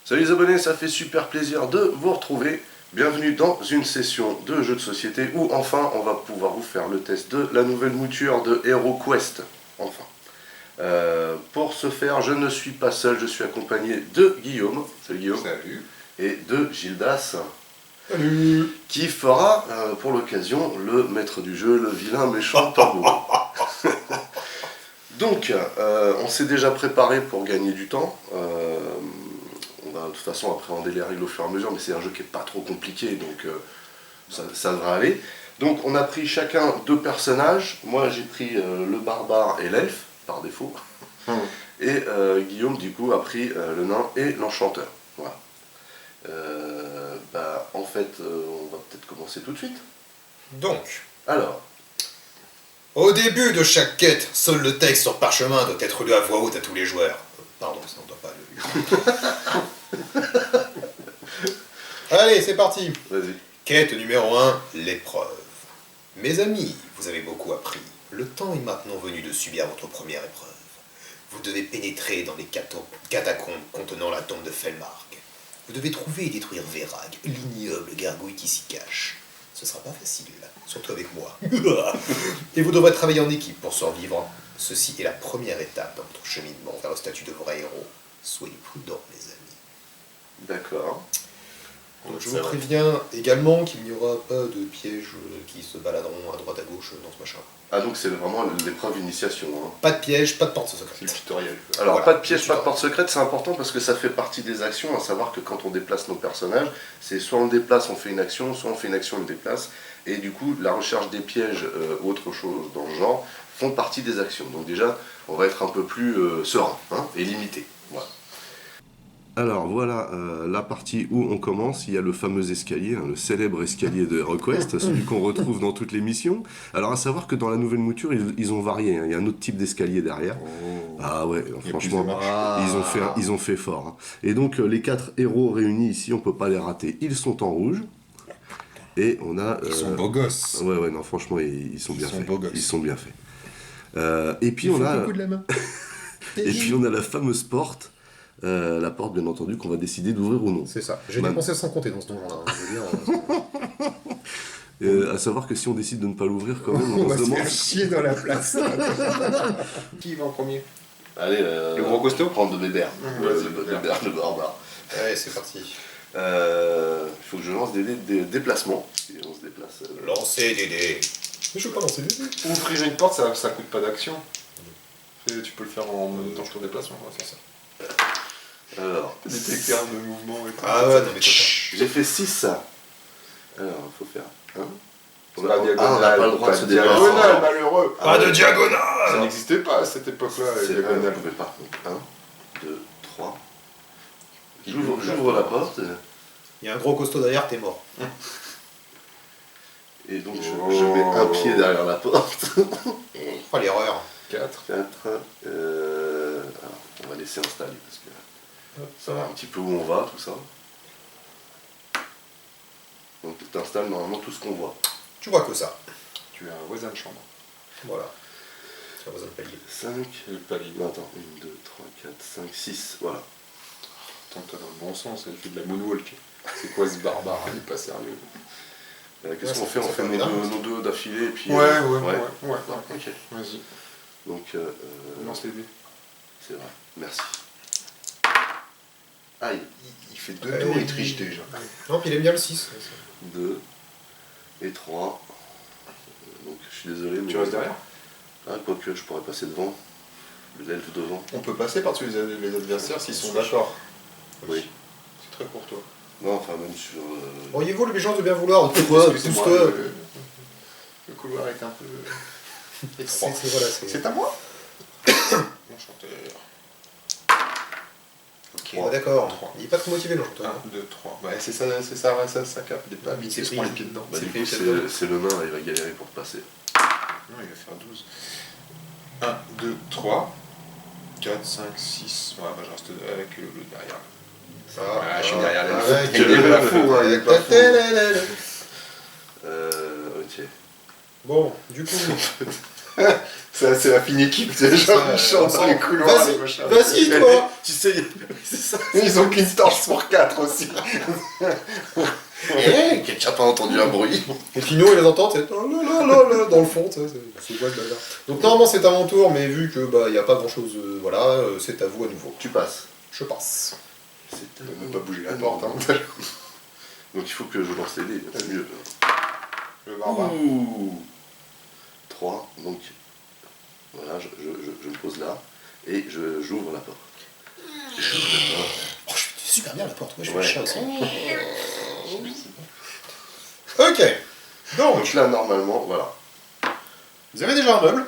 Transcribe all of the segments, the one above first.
Salut les abonnés, ça fait super plaisir de vous retrouver. Bienvenue dans une session de jeux de société où enfin on va pouvoir vous faire le test de la nouvelle mouture de HeroQuest. Enfin. Pour ce faire, je ne suis pas seul, je suis accompagné de Guillaume. Salut Guillaume. Salut. Et de Gildas. Salut. Qui fera pour l'occasion le maître du jeu, le vilain méchant tambour. Donc, on s'est déjà préparé pour gagner du temps. On va de toute façon appréhender les règles au fur et à mesure, mais c'est un jeu qui n'est pas trop compliqué, donc ça devrait aller. Donc, on a pris chacun deux personnages. Moi, j'ai pris le barbare et l'elfe, par défaut. Et Guillaume, du coup, a pris le nain et l'enchanteur. Voilà. En fait, on va peut-être commencer tout de suite. Donc, Alors, au début de chaque quête, seul le texte sur parchemin doit être lu à voix haute à tous les joueurs. Pardon, ça on doit pas le lire. Allez, c'est parti. vas-y. Quête numéro 1, l'épreuve. Mes amis, vous avez beaucoup appris. Le temps est maintenant venu de subir votre première épreuve. Vous devez pénétrer dans les catacombes contenant la tombe de Felmark. Vous devez trouver et détruire Verag, l'ignoble gargouille qui s'y cache. Ce sera pas facile, surtout avec moi. Et vous devrez travailler en équipe pour survivre. Ceci est la première étape dans votre cheminement vers le statut de vrai héros. Soyez prudents, mes amis. D'accord. Donc, je vous préviens également qu'il n'y aura pas de pièges qui se baladeront à droite à gauche dans ce machin. Ah, donc c'est vraiment l'épreuve initiation. Hein. Pas de piège, pas de porte C'est secrète. le tutoriel. Alors, Voilà, pas de piège, le pas de tutoriel. porte secrète, c'est important parce que ça fait partie des actions, à savoir que quand on déplace nos personnages, c'est soit on le déplace, on fait une action, soit on fait une action, on le déplace. Et du coup, la recherche des pièges ou autre chose dans le genre font partie des actions. Donc déjà, on va être un peu plus serein et limité. Voilà. Alors voilà la partie où on commence, il y a le fameux escalier, le célèbre escalier de HeroQuest, celui qu'on retrouve dans toutes les missions. Alors à savoir que dans la nouvelle mouture, ils ont varié, il y a un autre type d'escalier derrière. Oh. Ah ouais, Il y a franchement, plus de marches. ils ont fait fort. Hein. Et donc les 4 héros réunis ici, on peut pas les rater, ils sont en rouge. Et on a... Ils sont beaux gosses. Ouais, non, franchement, ils sont bien Ils sont faits. beaux gosses. Ils sont bien faits. Et puis on a... de la main. Et puis on a la fameuse porte, la porte bien entendu qu'on va décider d'ouvrir ou non. C'est ça. J'ai Man- dépensé sans compter dans ce donjon-là. Je veux dire, À savoir que si on décide de ne pas l'ouvrir quand même, On on va se se demande... faire chier dans la place. Qui va en premier? Allez, Le gros costaud? prendre de Bébert. Vas-y, Le Bébert. Bébert, le barbare. Allez, c'est parti. Il faut que je lance des déplacements. Et on se déplace. Lancez des dés. Mais je veux pas lancer des dés. Ouvrir une porte, ça coûte pas d'action. Tu peux le faire en même temps que ton déplacement, c'est ça. Alors, Détecteur de mouvement et tout. Ah ouais, non mais j'ai fait 6. Alors, il faut faire 1. C'est la diagonale, on n'a pas le droit de se déplacer. diagonale, malheureux. Pas de Ça diagonale. n'existait pas à cette époque-là, la C'est diagonale. on pouvait pas. 1, 2, 3. J'ouvre la porte. Il y a un gros costaud derrière, t'es mort. Et donc je mets un pied derrière la porte. Oh l'erreur. 4. 4. Alors, on va laisser installer parce que ça va un petit peu où on va, tout ça. Donc tu installes normalement tout ce qu'on voit. Tu vois que ça. Tu as un voisin de chambre. Voilà. Tu as besoin de palier. 5. Et le palier. Non, attends, 1, 2, 3, 4, 5, 6. Voilà. Attends, t'as dans le bon sens, elle fait de la moonwalk. C'est quoi ce barbare? Il est pas sérieux. Qu'est-ce Ouais, qu'on fait? ça On fait fait bien. nos deux d'affilée et puis. Ouais. Ok. Vas-y, Donc, lance les dés. c'est vrai. Merci. Aïe. Il fait 2 tours, il triche déjà. Non, puis il aime bien le 6. 2 et 3. Donc, je suis désolé. Mais... Tu restes derrière? Ah, quoique, je pourrais passer devant. L'elfe devant. On peut passer par-dessus les adversaires s'ils sont d'accord. Oui. C'est très pour toi. Non, enfin, même sur. Auriez-vous l'obligeance de bien vouloir? Pousse-toi, Excusez-moi, pousse-toi. le couloir est un peu étroit. Voilà, C'est à moi? Enchanteur. Ok. Ah, d'accord. 3. Il est pas trop motivé, l'enchanteur. 1, 2, 3. Ouais, c'est ça cap. Il est pas vite, il se prend les pieds dedans. Bah, du fait coup, celle-là. c'est le nain, il va galérer pour passer. Non, il va faire 12. 1, 2, 3, 4, 5, 6. Ouais, bah je reste avec le derrière. Ah, je suis derrière les ouais, Il est pas fou, hein, il est pas fou. Ok. Bon, du coup, C'est la fine équipe, c'est genre ils chantent dans les couloirs. les machins. Vas-y, toi. Tu sais, c'est ça. Ils ont qu'une torche pour 4 aussi. Quelqu'un n'a pas entendu un bruit. Et puis nous, on les entend, c'est oh là là là là dans le fond, c'est quoi ce bazar. Donc normalement c'est à mon tour, mais vu que bah y a pas grand chose, voilà, c'est à vous à nouveau. Tu passes. Je passe. C'est On ne peut pas bouger la porte. Hein. Donc il faut que je lance les dés, c'est mieux. Le barbare. Ouh 3, donc voilà, je me pose là et j'ouvre la porte. J'ouvre la porte. Oh, je fais super bien la porte, moi je fais Ouais. le chat aussi. Ok, donc Donc là, normalement, voilà. vous avez déjà un meuble,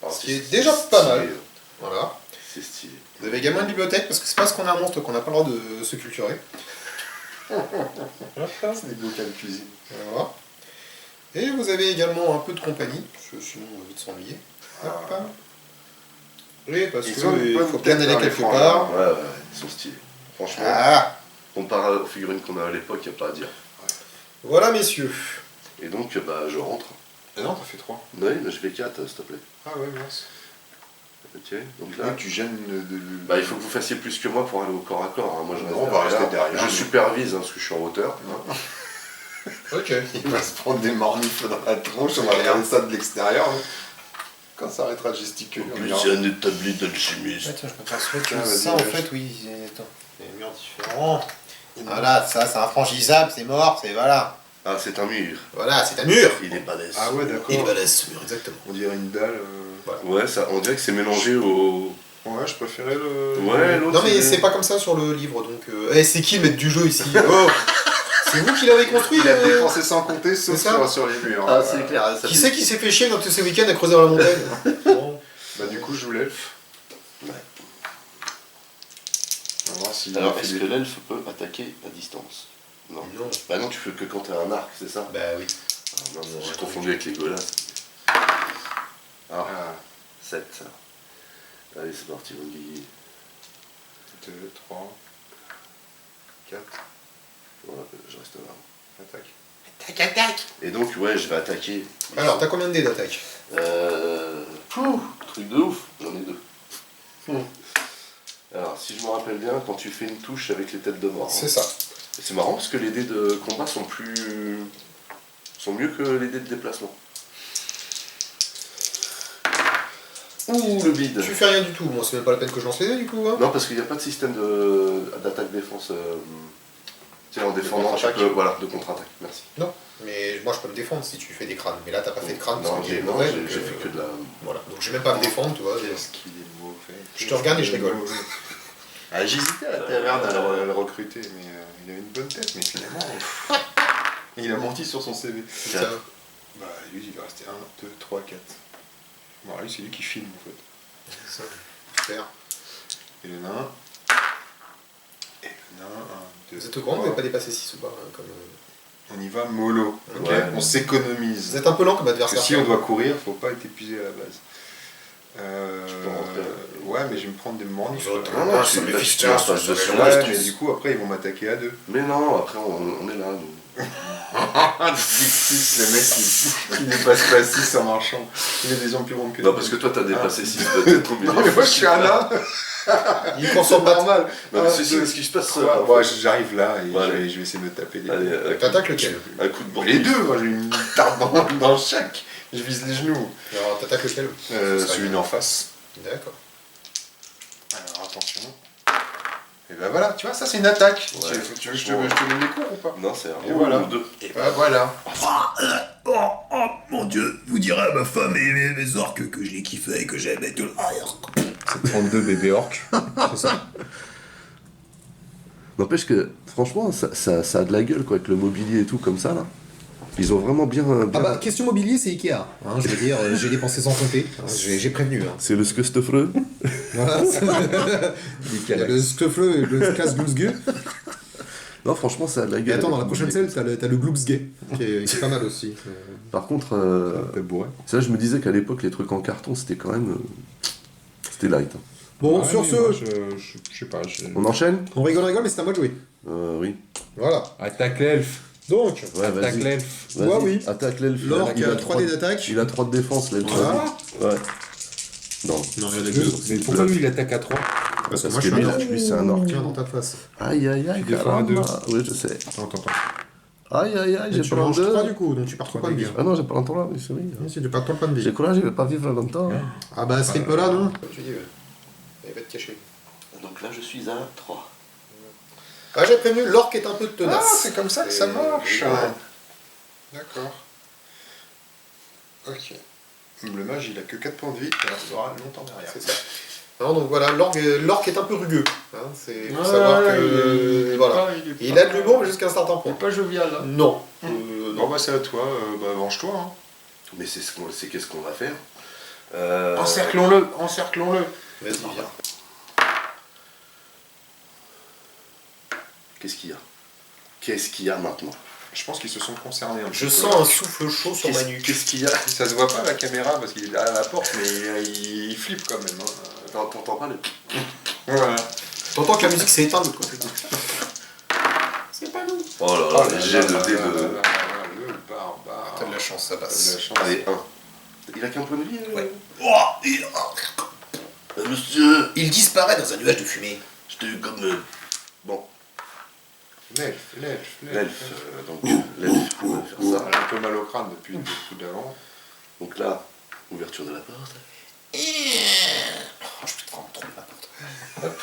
Alors, Ce qui est déjà pas mal. stylé. voilà. C'est stylé. Vous avez également une bibliothèque, parce que c'est parce qu'on a un monstre qu'on n'a pas le droit de se culturer. C'est des bocaux de cuisine. Voilà. Et vous avez également un peu de compagnie, parce que sinon on va vite s'ennuyer. Hop. Oui, parce Ils que ont une il bonne faut tête bien aller dans les quelque franges, part. Ouais, ils sont stylés. Franchement, Ah, comparé aux figurines qu'on a à l'époque, il n'y a pas à dire. voilà messieurs. Et donc, bah, je rentre. Ah non, t'as fait 3. Oui, mais je fais 4, s'il te plaît. Ah ouais, mince. Ok, donc Là, là, tu gênes de... bah, il faut que vous fassiez plus que moi pour aller au corps à corps. Hein. Moi, je reste Non, on va rester derrière. Je supervise, hein, parce que je suis en hauteur. hein. Ok. Il va se prendre des mornifs dans la tronche, on va regarder ça de l'extérieur. hein. Quand ça arrêtera de gesticuler, on verra. un établi d'alchimiste. Attends, je peux percevoir que Ah, vas-y, ça en lâche. fait, oui. Attends, il y a des murs différents. Voilà, ça c'est infranchissable, c'est mort, c'est voilà. Ah, c'est un mur. Voilà, c'est un mur. Il est balèze. Ah ouais, d'accord. Il est balèze ce mur, exactement. On dirait une dalle. Ouais, ça, on dirait que c'est mélangé au. Ouais, je préférais le... Ouais, l'autre. Non mais c'est pas comme ça sur le livre, donc... c'est qui le maître du jeu ici? Oh, c'est vous qui l'avez construit Il a dépensé sans compter, sauf C'est ça sur les murs. Ah, c'est clair. ça Qui fait- c'est qui s'est fait chier dans tous ces week-ends à creuser dans la montagne? Bon. Bah du coup, je joue l'elfe. Ouais. On va voir s'il Alors, fait est-ce des- que l'elfe peut attaquer à distance? Non. Non. Bah non, tu fais que quand t'as un arc, c'est ça? Bah oui. Ah, non, j'ai confondu avec les golas. Ah, Ah, 7 ça. Allez, c'est parti, mon Guigui. 2, 3, 4, Voilà, je reste là. attaque. Tac, attaque. Et donc, ouais, je vais attaquer. Alors, t'as combien de dés d'attaque? Truc de ouf, j'en ai 2. Alors, si je me rappelle bien, quand tu fais une touche avec les têtes de mort. C'est ça. Et c'est marrant parce que les dés de combat sont sont mieux que les dés de déplacement. Ouh, le bide. Tu fais rien du tout, moi c'est même pas la peine que je lance les dés du coup. Hein. Non, parce qu'il n'y a pas de système d'attaque-défense. Tu sais, en défendant, tu contre-attaque. peux. Voilà, de contre-attaque, merci. Non, mais moi je peux me défendre si tu fais des crânes. Mais là t'as pas fait de crâne, Non, parce que j'ai mauvais, donc, j'ai fait que de la. Voilà, donc j'ai même pas à me défendre, tu vois. Qu'est-ce qu'il est mauvais. Je te regarde et je rigole. Ah, j'hésitais à la taverne à le recruter, mais il a une bonne tête, mais finalement... il a menti sur son CV. Putain. Bah lui, il va rester 1, 2, 3, 4. Bon, lui, c'est lui qui filme, en fait. C'est ça. Super. Et le nain... Et le nain, 1, 2, Vous êtes au courant, vous n'avez pas dépassé 6 ou pas hein, comme... On y va mollo, ok. Ouais. On s'économise. Vous êtes un peu lent comme Parce que adversaire. si on doit courir, faut pas être épuisé à la base. peux rentrer. Ouais, mais je vais me prendre des mornifs. Je retourne. Non, non, Ah, tu ça me là, fait tu chier, passes ça, de ça sur me moi, Ouais, je mais te- du coup, après, ils vont m'attaquer à 2. Mais non, après on est là, nous. Dixis, le mec qui dépasse pas 6 en marchant. Il a des jambes plus grandes que Non, nous. parce que toi t'as dépassé 6 peut-être. Non, mais moi je suis un nain. Il consomme pas. normal. Non, mais Un, ceci, deux, ce qui se passe. trois. Ouais, j'arrive là et Ouais, je vais essayer de me taper des. Allez, T'attaques lequel? un coup de Les bourre. deux, moi j'ai une tarte dans chaque. Je vise les genoux. Alors t'attaques lequel? Celui en face. D'accord. Alors attention. Et ben voilà, tu vois, ça c'est une attaque. Ouais. Tu veux que je te donne les cours ou pas? Non, c'est un Et voilà. ou deux. Et ben voilà. Oh mon dieu, vous direz à ma femme et mes orques que je les kiffais et que j'aimais tout. C'est 32 bébés orques. C'est ça. N'empêche que, franchement, ça a de la gueule, quoi, avec le mobilier et tout, comme ça, là. Ils ont vraiment bien... Ah bah, question mobilier, c'est Ikea. Hein, je veux dire, j'ai dépensé sans compter. Hein, j'ai prévenu. Hein. C'est le skustefreux. Voilà. Il y a le Stuffle et le casse-glousgue. Non, franchement, ça a de la Et gueule. attends, dans la avec le prochaine mobilier. scène, t'as le Gloopsgay, qui est pas mal aussi. Par contre, T'es bourré. ça, je me disais qu'à l'époque, les trucs en carton, c'était quand même... c'était light. hein. Bon, Ouais, sur mais ce, moi, je sais pas. On enchaîne on rigole, mais c'est à moi de jouer. Oui. Voilà. Attaque l'elfe. Donc, Ouais, attaque vas-y. l'elfe. Vas-y, Ouais, oui. attaque l'elfe. L'orque Il a a 3 dés d'attaque. Il a 3 de défense, l'elfe. Voilà. Ouais. Non. Non, il y en a Deux. 2. Mais pourquoi lui il attaque à 3? Parce moi, que je suis lui, un là, orque. lui, c'est un orque. Tiens, dans ta face. Aïe, aïe, aïe, Tu défends à caramba. Oui, je sais. Attends. Aïe, aïe, aïe, j'ai Tu pas manges 3 l'endroit. du coup, donc tu perds 3 points de vie. Ah non, j'ai pas l'endroit là, mais c'est oui. Si, tu perds 3 points de vie. J'ai courage, je vais pas vivre longtemps. Ah bah, ce rythme-là, non? Tu dis, il va te cacher. Donc là, je suis à 3. Ah, j'ai prévenu, l'orque est un peu tenace. Ah, c'est comme ça que ça marche. Ouais. D'accord. Ok. Le mage, il a que 4 points de vie, il restera longtemps derrière. C'est ça. Non, donc voilà, l'orque est un peu rugueux. Hein, c'est pour Ouais, savoir que. Voilà. Il a de l'humour, mais jusqu'à un certain point. pas jovial, là. Non. Bon, bah, c'est à toi. Venge-toi. Hein. Mais c'est qu'est-ce qu'on va faire Encerclons-le. Vas-y, viens. Qu'est-ce qu'il y a maintenant Je pense qu'ils se sont concernés un Je petit sens peu. un souffle chaud sur ma nuque. Qu'est-ce qu'il y a Ça se voit pas à la caméra parce qu'il est derrière la porte, mais il flippe quand même. Hein. T'entends pas le... Voilà. T'entends que la musique s'est éteinte de l'autre côté. C'est pas nous. Oh là là, les jets de dés de... Le barbare. T'as de la chance, ça T'as de passe. la chance. Allez, 1. Il a qu'un point de vie Ouais. Monsieur, Il disparaît dans un nuage de fumée. je t'ai eu comme... Bon, L'elfe. l'elfe, donc l'elfe, on va faire On ça. a un peu mal au crâne depuis le coup d'avant. Donc là, ouverture de la porte. Oh, je peux vraiment trop la porte.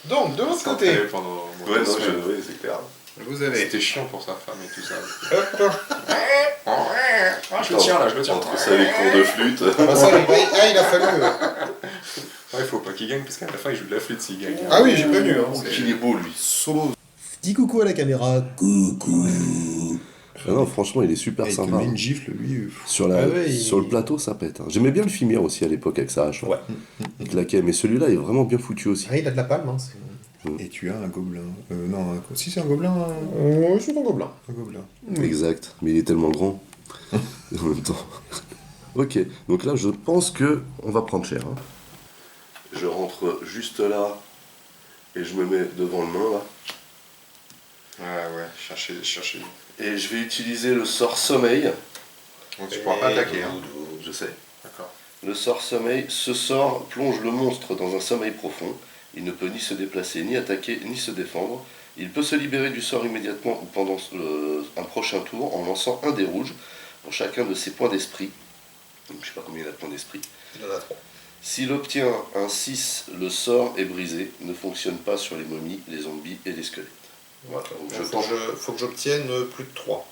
Donc, de l'autre côté. Pendant Ouais, non, oui, c'est clair. Vous avez. C'était chiant pour sa femme et tout ça. Je le tiens là, je le tiens. Entre ça et les cours de flûte. Ah, ça, il a fallu. Il faut pas qu'il gagne parce qu'à la fin il joue de la flûte s'il gagne. Ah oui, j'ai prévenu. Hein, Il est beau, lui. Solo. Dis coucou à la caméra. Coucou. Ah non, franchement, il est super Il te sympa. met une gifle, lui. Sur Ah ouais, sur le plateau, ça pète. Hein. J'aimais bien le filmière aussi à l'époque avec sa hache. Ouais. Il claquait, mais celui-là est vraiment bien foutu aussi. Ah, il a de la palme. Hein, Et tu as un gobelin. Non, si c'est un gobelin. ouais, c'est un gobelin. Un gobelin. Exact, mais il est tellement grand. En même temps. Ok, donc là, je pense que on va prendre cher. Hein. Je rentre juste là et je me mets devant le nain là. Ouais, cherchez. Et je vais utiliser le sort sommeil. Donc tu pourras pas attaquer. Hein. Je sais. D'accord. Le sort sommeil, ce sort plonge le monstre dans un sommeil profond. Il ne peut ni se déplacer, ni attaquer, ni se défendre. Il peut se libérer du sort immédiatement ou pendant un prochain tour en lançant un dé rouge pour chacun de ses points d'esprit. Donc, je ne sais pas combien il a de points d'esprit. Il en a 3. S'il obtient un 6, le sort est brisé, ne fonctionne pas sur les momies, les zombies et les squelettes. Voilà, donc je tente. Faut que j'obtienne plus de 3.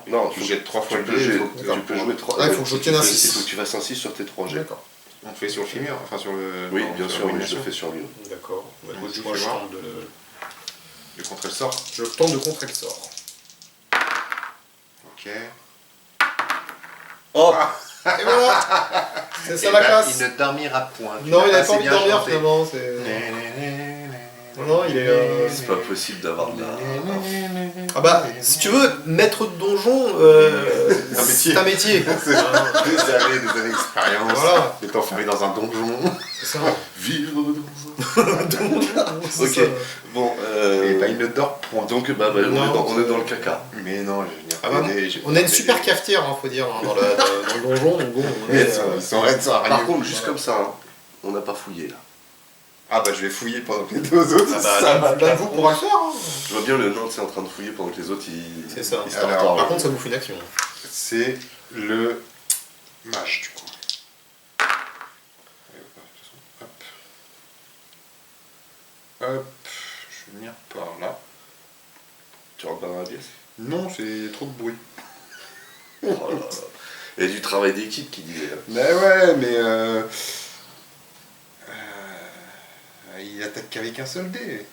Non, Tu jettes 3 fois tu le peux, dé, jouer, faut que tu peux jouer 3. Ah, il faut que j'obtienne un 6. Il faut que tu fasses un 6 sur tes 3 jets. D'accord. On le fait sur le filmière, enfin sur le. Oui, non, bien sur sûr, la mais je ruination. le fais sur lui. D'accord. Moi, Moi, je je fais voir. tente de... Le contre le sort. Je tente de contrer le sort. Ok. Oh Et voilà. C'est ça la classe. Il ne dormira point. Tu Non, l'as il pas a assez pas envie de bien dormir chanté. finalement. Non, il est. C'est pas possible d'avoir de la... Ah bah, si tu veux, maître de donjon, c'est un métier. Des années d'expérience. Voilà. D'être enfermé dans un donjon. C'est ça. Vivre dans un... Ok, ça. bon, Et bah il ne dort point. donc on est dans le caca. Mais non, je vais venir Ah bah, t'aider, on a une super cafetière, hein, faut dire, hein, dans le donjon. Donc bon, on est, Ils sont raides, ça Par contre, juste comme ça, hein, on n'a pas fouillé là. Ah bah je vais fouiller pendant que les deux autres. Ah bah, l'un de vous pourra le faire. Hein. Je vois bien le nain en train de fouiller pendant que les autres ils... C'est ça. ils startent Alors, en- Par contre, ça vous fait une action. C'est le mage du coup. Hop. Hop. Je vais venir par là. Tu rentres pas dans la pièce. Non, c'est trop de bruit. Oh là là. Il y a du travail d'équipe qui disait. Là. Mais ouais, mais il attaque qu'avec un seul dé.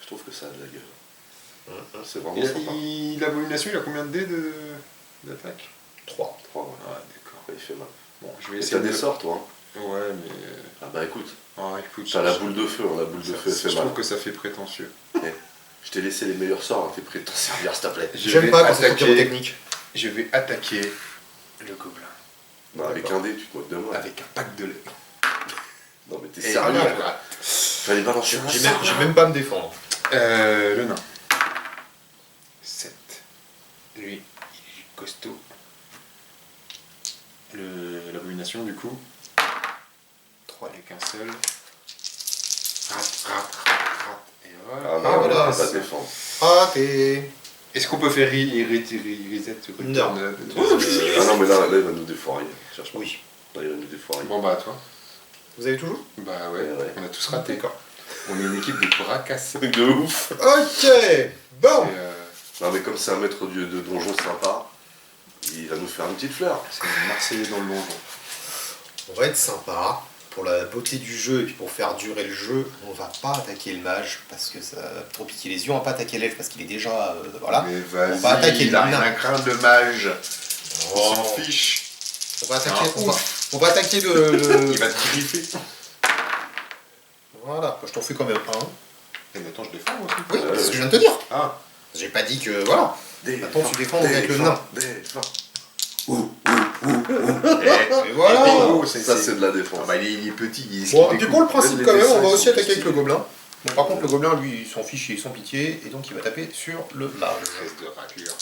Je trouve que ça a de la gueule. C'est vraiment Et sympa. l'abomination, il a combien de dés d'attaque 3. 3, ouais. Ah d'accord. Il fait mal. Bon, je vais Et essayer t'as des de... sorts toi. Hein. Ouais, mais... Ah bah écoute, Ah, écoute, t'as la boule de feu, hein, la boule de feu elle je fait trouve mal. que ça fait prétentieux. Je t'ai laissé les meilleurs sorts, hein, t'es prêt de t'en servir s'il te plaît. J'aime pas quand c'est pyrotechnique. Je vais attaquer le gobelin. Non, avec un dé, tu te moques de moi. Avec un pack de lait. Non mais t'es Et sérieux voilà. quoi. Fallait balancer un J'ai sort. même pas à me défendre. Le nain. 7. Lui, il est costaud. L'abomination, du coup. 3 avec un seul. Rate. Et voilà. Ah non, voilà, on va pas c'est- défendre. Raté. Est-ce qu'on peut faire reset Non. Ah non, mais là, il va nous défoirer. Cherche pas. Oui. Là, il va nous défoirer. Bon, bah, toi. Vous avez toujours? Bah, ouais, Ouais. on a tous raté. D'accord. On est une équipe de bracasses. Truc de ouf. Ok. Bon. C'est Non, mais comme c'est un maître de donjon sympa, il va nous faire une petite fleur. un Marseillais dans le donjon. On va être sympa. Pour la beauté du jeu et puis pour faire durer le jeu, on va pas attaquer le mage parce que ça pour piquer les yeux, on va pas attaquer l'elfe parce qu'il est déjà voilà. Mais On va attaquer il a le nain. rien à craindre de mage. Oh. On s'en fiche. On va attaquer, Ah, on va attaquer le. Il va te griffer. Voilà, je t'en fais quand même un. Et maintenant, je défends aussi. Oui, c'est ce que je viens de te dire. Ah, J'ai pas dit que voilà. Attends, tu défends avec le nain. Et voilà. bingo, Ça, c'est de la défense. Ah bah, il est petit. Il Bon, un petit peu le principe Les quand même, dessins, on va ils aussi sont attaquer plus avec le gobelin. Bon, par contre, le gobelin, lui, il s'en fiche, il est sans pitié, et donc il va taper sur le mage. Espèce de raclure.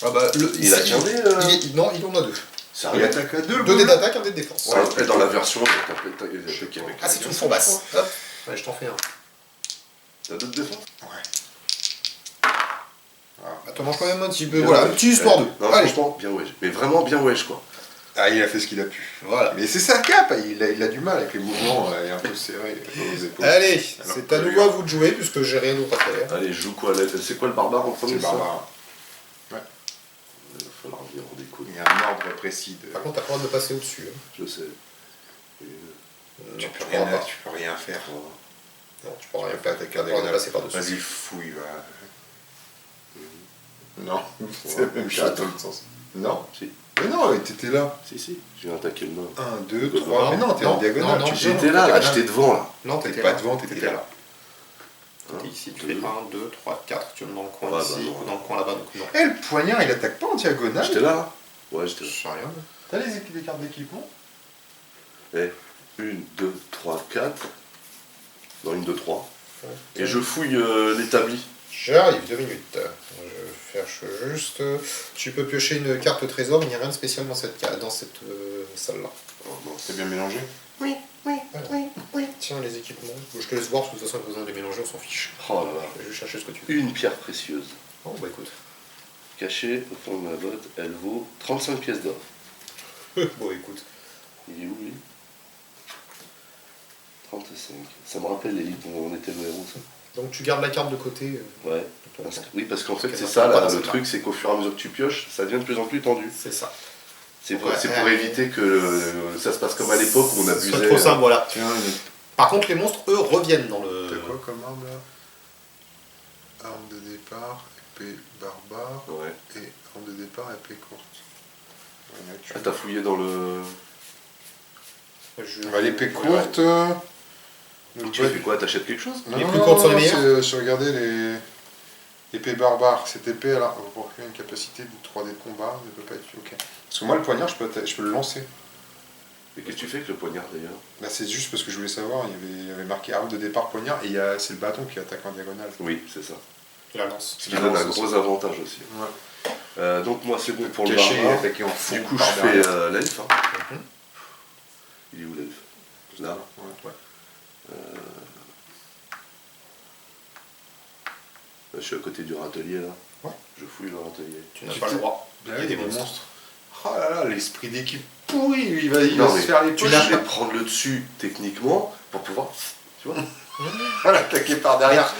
Ah bah, Il a qu'un dé, Non, il en a deux. Il Sérieux. attaque à 2, 2 dés d'attaque, un dé de défense. Ouais, après, dans la version, t'as attaqué avec. Ah, c'est une fourbasse. Hop, ouais, je t'en fais un. T'as d'autres défenses? Ouais. Ah, t'en manges quand même un petit peu. Voilà, une petite histoire de. Non, Allez, franchement, bien wesh. Mais vraiment bien wesh, quoi. Ah, il a fait ce qu'il a pu. voilà. Mais c'est sa cape, il a du mal avec les mouvements, il est un peu serré aux épaules. Allez, Alors c'est que à nouveau à vous de jouer, puisque j'ai rien d'autre à faire. Allez, je joue quoi? C'est quoi le barbare en premier? C'est ça barbare. Il va falloir venir en découdre. Il y a un ordre précis de... Par contre, t'as pas le droit de passer au-dessus. Hein. Je sais. Tu Non, peux pourras pas. tu peux rien faire. Non, tu pourras rien Tu peux faire. pas attaquer T'as en pas le droit de diagonale. passer par-dessus. Vas-y, fouille, va. Non, c'est Ouais, la même je chose sais dans pas. le sens. Non. Si, Mais non, t'étais là. si, je viens attaquer le nain. 1, 2, Non, 3. Mais non, t'es en non, diagonale. non, tu non, dis- J'étais là, t'étais j'étais devant, là. Non, T'étais t'étais pas là. devant, t'étais là. T'es ici, tu fais 1, 2, 3, 4. Tu vas dans le coin Ouais, ici, bah, non. ou dans le coin là-bas, donc non. Eh, le poignard, il attaque pas en diagonale. J'étais là, là. Ouais, j'étais là. Je sais rien. T'as les cartes d'équipement? Eh, 1, 2, 3, 4. Non, 1, 2, 3. Et je fouille l'établi. J'arrive, 2 minutes. Je cherche juste. Tu peux piocher une carte au trésor, mais il n'y a rien de spécial dans cette salle-là. Oh, non. C'est bien mélangé. Tiens, les équipements. Je te laisse voir, parce que de toute façon, pas besoin de les mélanger, on s'en fiche. Oh là là. Je vais juste chercher ce que tu veux. Une pierre précieuse. Bon, bah écoute. Cachée au fond de ma botte, elle vaut 35 pièces d'or. Bon, écoute. Il est où, lui? 35. Ça me rappelle les livres où on était le héros, ça. Donc tu gardes la carte de côté. Ouais. Oui, parce qu'en fait, Parce c'est qu'elle ça, va pas là, dans le cette truc, c'est qu'au fur et à mesure que tu pioches, ça devient de plus en plus tendu. C'est ça. C'est pour, Ouais. c'est pour éviter que ça se passe comme à l'époque où on C'est abusait. trop simple, voilà. Tiens, Par contre, les monstres, eux, reviennent dans le. t'as quoi comme arme là? Arme de départ, épée barbare Ouais. et arme de départ, épée courte. Ouais, tu- Ah, t'as fouillé dans le. Je- Bah, l'épée Ouais. courte. Tu fais quoi? T'achètes quelque chose? Non, Les non, plus non, courtes sont les non, meilleures. je regardais les épées barbares. Cette épée, elle a pour créer une capacité de 3D de combat, ne peut pas être ok. Parce que moi, le poignard, je peux le lancer. Et qu'est-ce que tu fais avec le poignard d'ailleurs? Là, c'est juste parce que je voulais savoir, il y avait marqué arme de départ poignard, et c'est le bâton qui attaque en diagonale. Oui, c'est ça. La lance. Ce qui donne un aussi. gros avantage aussi. Ouais. Donc moi c'est bon pour le Caché et barbare. attaqué en fond. Du coup je par fais derrière. l'elfe. Hein. Mhm. Il est où l'elfe? Là. Ouais. Je suis à côté du râtelier là. Ouais. Je fouille le râtelier. Tu n'as pas le droit. Là, Il y a des monstres. Oh là là, l'esprit d'équipe pourri, lui, il va Non, se mais faire les Tu poches. vas prendre le dessus techniquement pour pouvoir. Tu vois? Voilà, attaquer par derrière.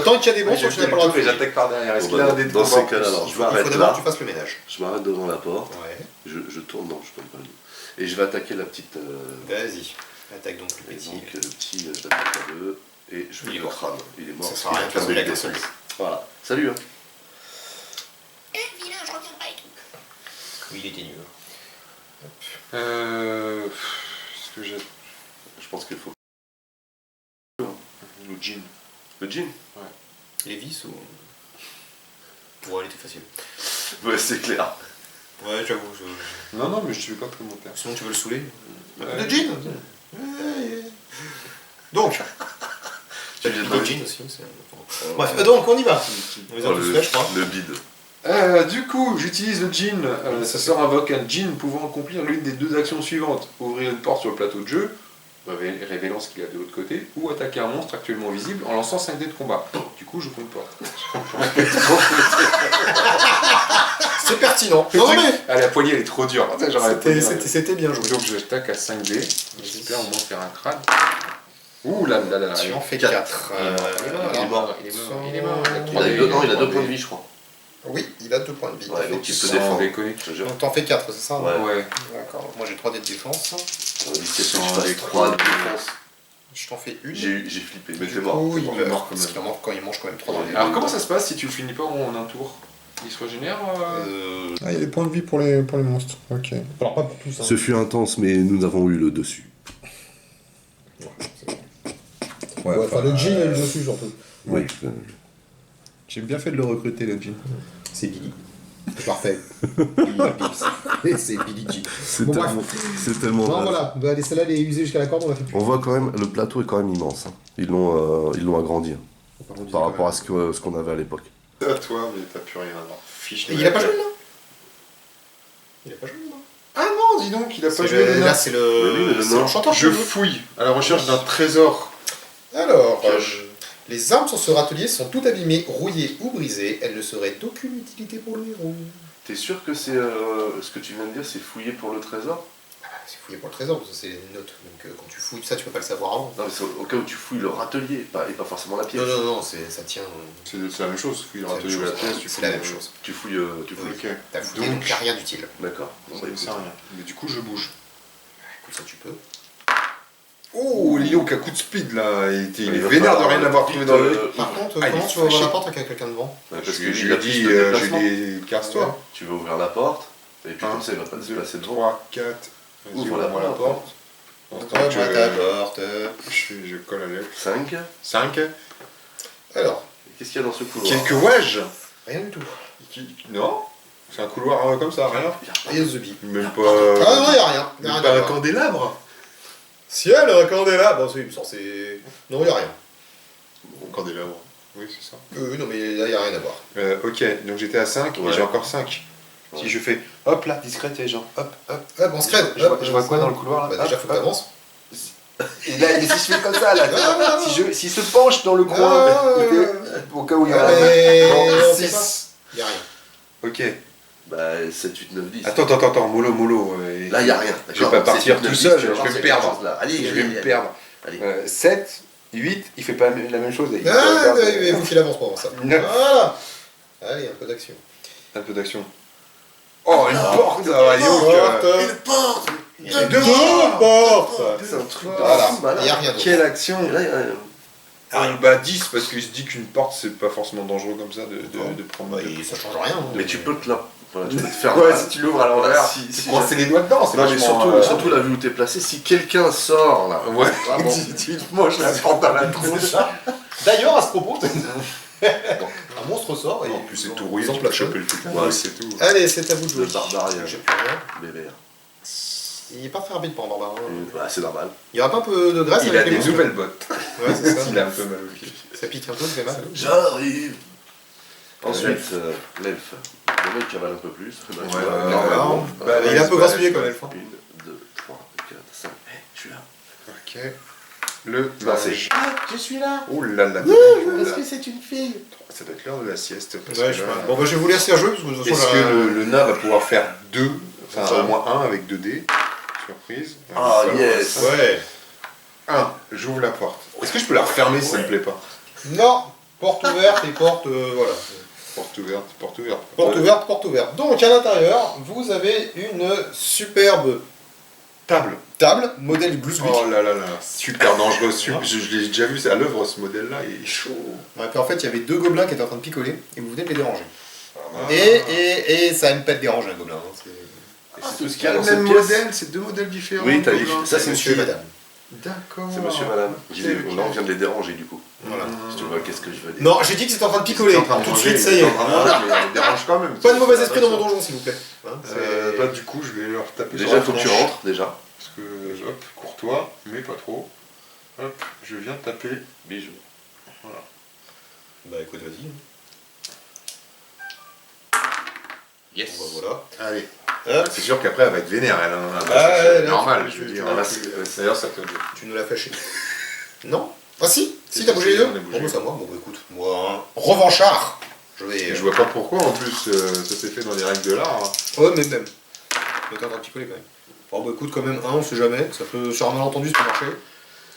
Tant qu'il y a des monstres, tu n'as pas le droit de et fouiller. j'attaque par derrière. Est-ce Bon, qu'il a bah, un dé de dans combat ces cas-là, alors, je Il faut m'arrête d'abord là. que tu fasses le ménage. Je m'arrête devant la porte. Ouais. Je tourne, non, je tourne pas le dos. Et je vais attaquer la petite. Vas-y. Attaque donc le Et petit. donc le petit, je l'attaque à deux. Et je Il fais est le mort. crâne. Il est mort. Ça parce sert à qu'il rien a de faire tombé de le la défense. console. Voilà. Salut. Hein. Vilain, je reviendrai et tout. Oui, il était nul. Est-ce que j'ai. Je pense qu'il faut. Le jean. Le jean. Les vis ou. Ouais, elle était facile. Ouais, c'est clair. Ouais, j'avoue. Non, non, mais je ne fais pas de commentaire. Sinon, tu veux le saouler Ouais. Le jean Donc, Tu viens de le jean aussi. c'est- Bref, donc on y va. On les a Oh, tous fait, je crois. le bide. Du coup, j'utilise le djinn. Ça sort invoque un djinn pouvant accomplir l'une des deux actions suivantes. Ouvrir une porte sur le plateau de jeu, révélant ce qu'il y a de l'autre côté, ou attaquer un monstre actuellement visible en lançant 5 dés de combat. Du coup, je compte pas. C'est pertinent. Le Non, truc- mais Ah, la poignée, elle est trop dure. c'était bien joué. Donc, j'attaque à 5 dés. J'espère au moins faire un crâne. Ouh là là là là. Tu en fais Quatre. 4. Il est mort. Il est mort. Il a 2 points de vie, je crois. Oui, il a 2 points de vie. Ouais, donc il peut Sans défendre. déconner. Je te jure. Donc t'en fais 4, c'est ça? Ouais. Ouais. D'accord. Moi j'ai 3 dés de défense. Qu'est-ce que Sans tu fasses les 3 de défense. Je t'en fais une. J'ai flippé, mais Du t'es mort. coup, il T'es mort. meurt parce qu'il en manque quand il mange quand même 3 dans les Alors, comment ça se passe si tu le finis pas en un tour? Il se régénère Ah, il y a des points de vie pour les monstres. Ok. Alors, pas pour tous. Hein. Ce fut intense, mais nous avons eu le dessus. Ouais, enfin, le Jin a eu le dessus surtout. Oui. J'ai bien fait de le recruter, le Jin. C'est Billy. C'est parfait. C'est Billy G. C'est Bon, tellement Non, vrai. voilà. Bah, celle-là, elle est usée jusqu'à la corde, on l'a fait plus. On voit quand même, le plateau est quand même immense. Hein. Ils l'ont agrandi hein, par rapport à ce qu'on avait à l'époque. à toi, mais t'as plus rien. Alors, fiche. Et il a pas joué, là Il a pas joué, non Ah non, dis donc, il a pas C'est joué le Là, nain. c'est Mais oui, mais le c'est nain. l'enchanteur. Je fouille à la recherche d'un trésor. Alors, Cache. les armes sur ce râtelier sont toutes abîmées, rouillées ou brisées. Elles ne seraient d'aucune utilité pour le héros. T'es sûr que c'est ce que tu viens de dire, c'est fouiller pour le trésor? C'est fouillé pour le trésor, parce que c'est une note. Donc quand tu fouilles ça, tu peux pas le savoir avant. Non, mais c'est au cas où tu fouilles le râtelier, et pas forcément la pièce. Non, non, non, ça tient. C'est la même chose, fouille le C'est la râtelier ou même la chose. pièce. tu C'est la fouilles, même chose. Tu fouilles. Ok. T'as fouillé, donc il n'y a rien d'utile. D'accord. Bon, Ça bah, ne écoute. sert à rien. Mais du coup, je bouge. Écoute, ça tu peux. Oh, Lyon qui a coup de speed là, il est va vénère de falloir rien avoir trouvé dans le. Par contre, Ah, il comment est tu vas ouvrir la fâché. porte avec quelqu'un devant Ouais, parce Parce que que lui, je il lui a ai plus dit, de déplacement. casse-toi. Tu vas ouvrir la porte, et puis Un, comme ça, il va pas se déplacer devant. 3, 4. Ouvre la Ouvre la porte. Ouvre-moi ta porte. Je colle à l'aile. 5. 5. Alors, Qu'est-ce qu'il y a dans ce couloir? Quelques wedges. rien du tout. Non. C'est un couloir comme ça, rien. Et The Bee. Même Ah pas. non, il n'y a rien. Y a Même rien pas à un voir. candélabre. Ciel, un candélabre. Bon, c'est censé. Non, il n'y a rien. Bon, candélabre. Oui, c'est ça. Non, mais là, il n'y a rien à voir. Ok, donc j'étais à 5 Ouais. et j'ai encore 5. Ouais. Si je fais hop là, discret et genre hop, hop. Hop, on se crève. Je vois quoi dans le couloir là? Bah, déjà, faut que t'avances. Et là, si je fais comme ça, là, Ah, s'il se penche dans le coin, Ah, au cas où il y Ah, a mais Bon, on sait 6. Il n'y a rien. Ok. Bah, 7, 8, 9, 10. Attends, mollo. Là, il n'y a rien. Je vais pas partir tout seul, je vais me perdre. Allez, Je vais me perdre. Allez. 7, 8, il fait pas la même chose. Il Ah, regarde, mais vous qu'il avance pour voir ça. Neuf. Voilà. Allez, un peu d'action. un peu d'action. Oh, une porte allez, Porte. porte. Il y a deux portes. C'est un truc de Voilà, fou, malade. il n'y a rien d'autre. Quelle action Et là, il y a- Bah 10, parce que je dis qu'une porte, c'est pas forcément dangereux comme ça de prendre... Bah, ça change rien. hein. Mais tu peux te la. Voilà, tu peux te faire. Ouais, si tu l'ouvres à l'envers, Si- si- tu coinces les doigts dedans, c'est Non, mais vachement, surtout la vue où t'es placé, si quelqu'un sort là. Ouais, Vraiment. tu te manges la porte dans la tronche. D'ailleurs, à ce propos, un monstre sort et En plus, c'est tout rouillé, Sans tu peux plafond. choper le truc. Ouais. Ouais, c'est tout. Allez, c'est à vous de jouer. Le barbare, J'ai plus rien. bébé. Il n'est pas très rapide pour un barbare. hein. Bah, c'est normal. Il y aura pas un peu de graisse Il avec a les des muscles nouvelles bottes. Ouais, c'est ça. Il a un peu mal au pied. Ça pique un peu, ça fait mal. J'arrive. Ensuite, l'elfe. Le mec cavale un peu plus. Bah, tu Ouais, vois, ouais, normalement. ouais. Bah, il est un peu grassouillé comme elfe. 1, 2, 3, 4, 5. Je suis là. Ok. Le Non, c'est- mage. Je suis là. Oh là là. Est-ce que c'est une fille? Ça doit être l'heure de la sieste. Parce Ouais, que je là- Bon, bah, je vais vous laisser à jouer parce que de toute façon, Est-ce j'ai que un- le nain va pouvoir faire 2, enfin Ça. au moins 1 avec 2 dés? Surprise. Ah, Voilà, yes. Ouais. 1, j'ouvre la porte. Est-ce que je peux la refermer si ça me plaît pas? Non. Porte ouverte et porte. Voilà. Porte ouverte, porte ouverte. Porte ouverte, porte ouverte. Donc, à l'intérieur, vous avez une superbe Table. table, modèle Gluswick. Oh là là là, super dangereux. Je l'ai déjà vu à l'œuvre ce modèle-là, il est chaud. Ouais, puis en fait, il y avait deux gobelins qui étaient en train de picoler et vous venez de les déranger. Ah. Et ça aime pas de déranger un gobelin. hein, c'est- C'est tout ce qu'il y C'est a le dans cette même pièce. modèle, c'est 2 modèles différents. Oui, t'as de dit. gobelins. Ça, c'est une monsieur et fille. madame. D'accord. C'est monsieur, madame. Ok. On vient de les déranger du coup. Voilà. Si tu vois, qu'est-ce que je veux dire. Non, j'ai dit que c'était en train de picoler. Ils étaient en train de Tout de manger, suite, ça y est. ils étaient en train de manger, mais on les dérange quand même. Pas de mauvais esprit dans mon donjon, s'il vous plaît. Hein, c'est- Bah, du coup, je vais leur taper Déjà, sur il la faut que tu tronche. rentres, déjà. Parce que, hop, courtois, mais pas trop. Hop, je viens taper. Bijou. Bah écoute, vas-y. Yes. Bon, bah, voilà. Allez. Hop. C'est sûr qu'après, elle va être vénère, elle. Hein. Ouais, C'est là, normal, tu- je veux tu- dire. tu- D'ailleurs, ça te... Tu nous l'as fâché. Non. Ah si, Si, t'as bougé les deux. on a bougé. Bon, bah, c'est à moi. Bon, bah, écoute, moi, revanchard. Je vais. Et je vois pas pourquoi, en plus, ça s'est fait dans les règles de l'art. Hein. Ouais, mais même. Je vais un petit peu les quand même. Bon, bah, écoute, quand même, on sait jamais. Ça peut, sur un malentendu, ça peut marcher.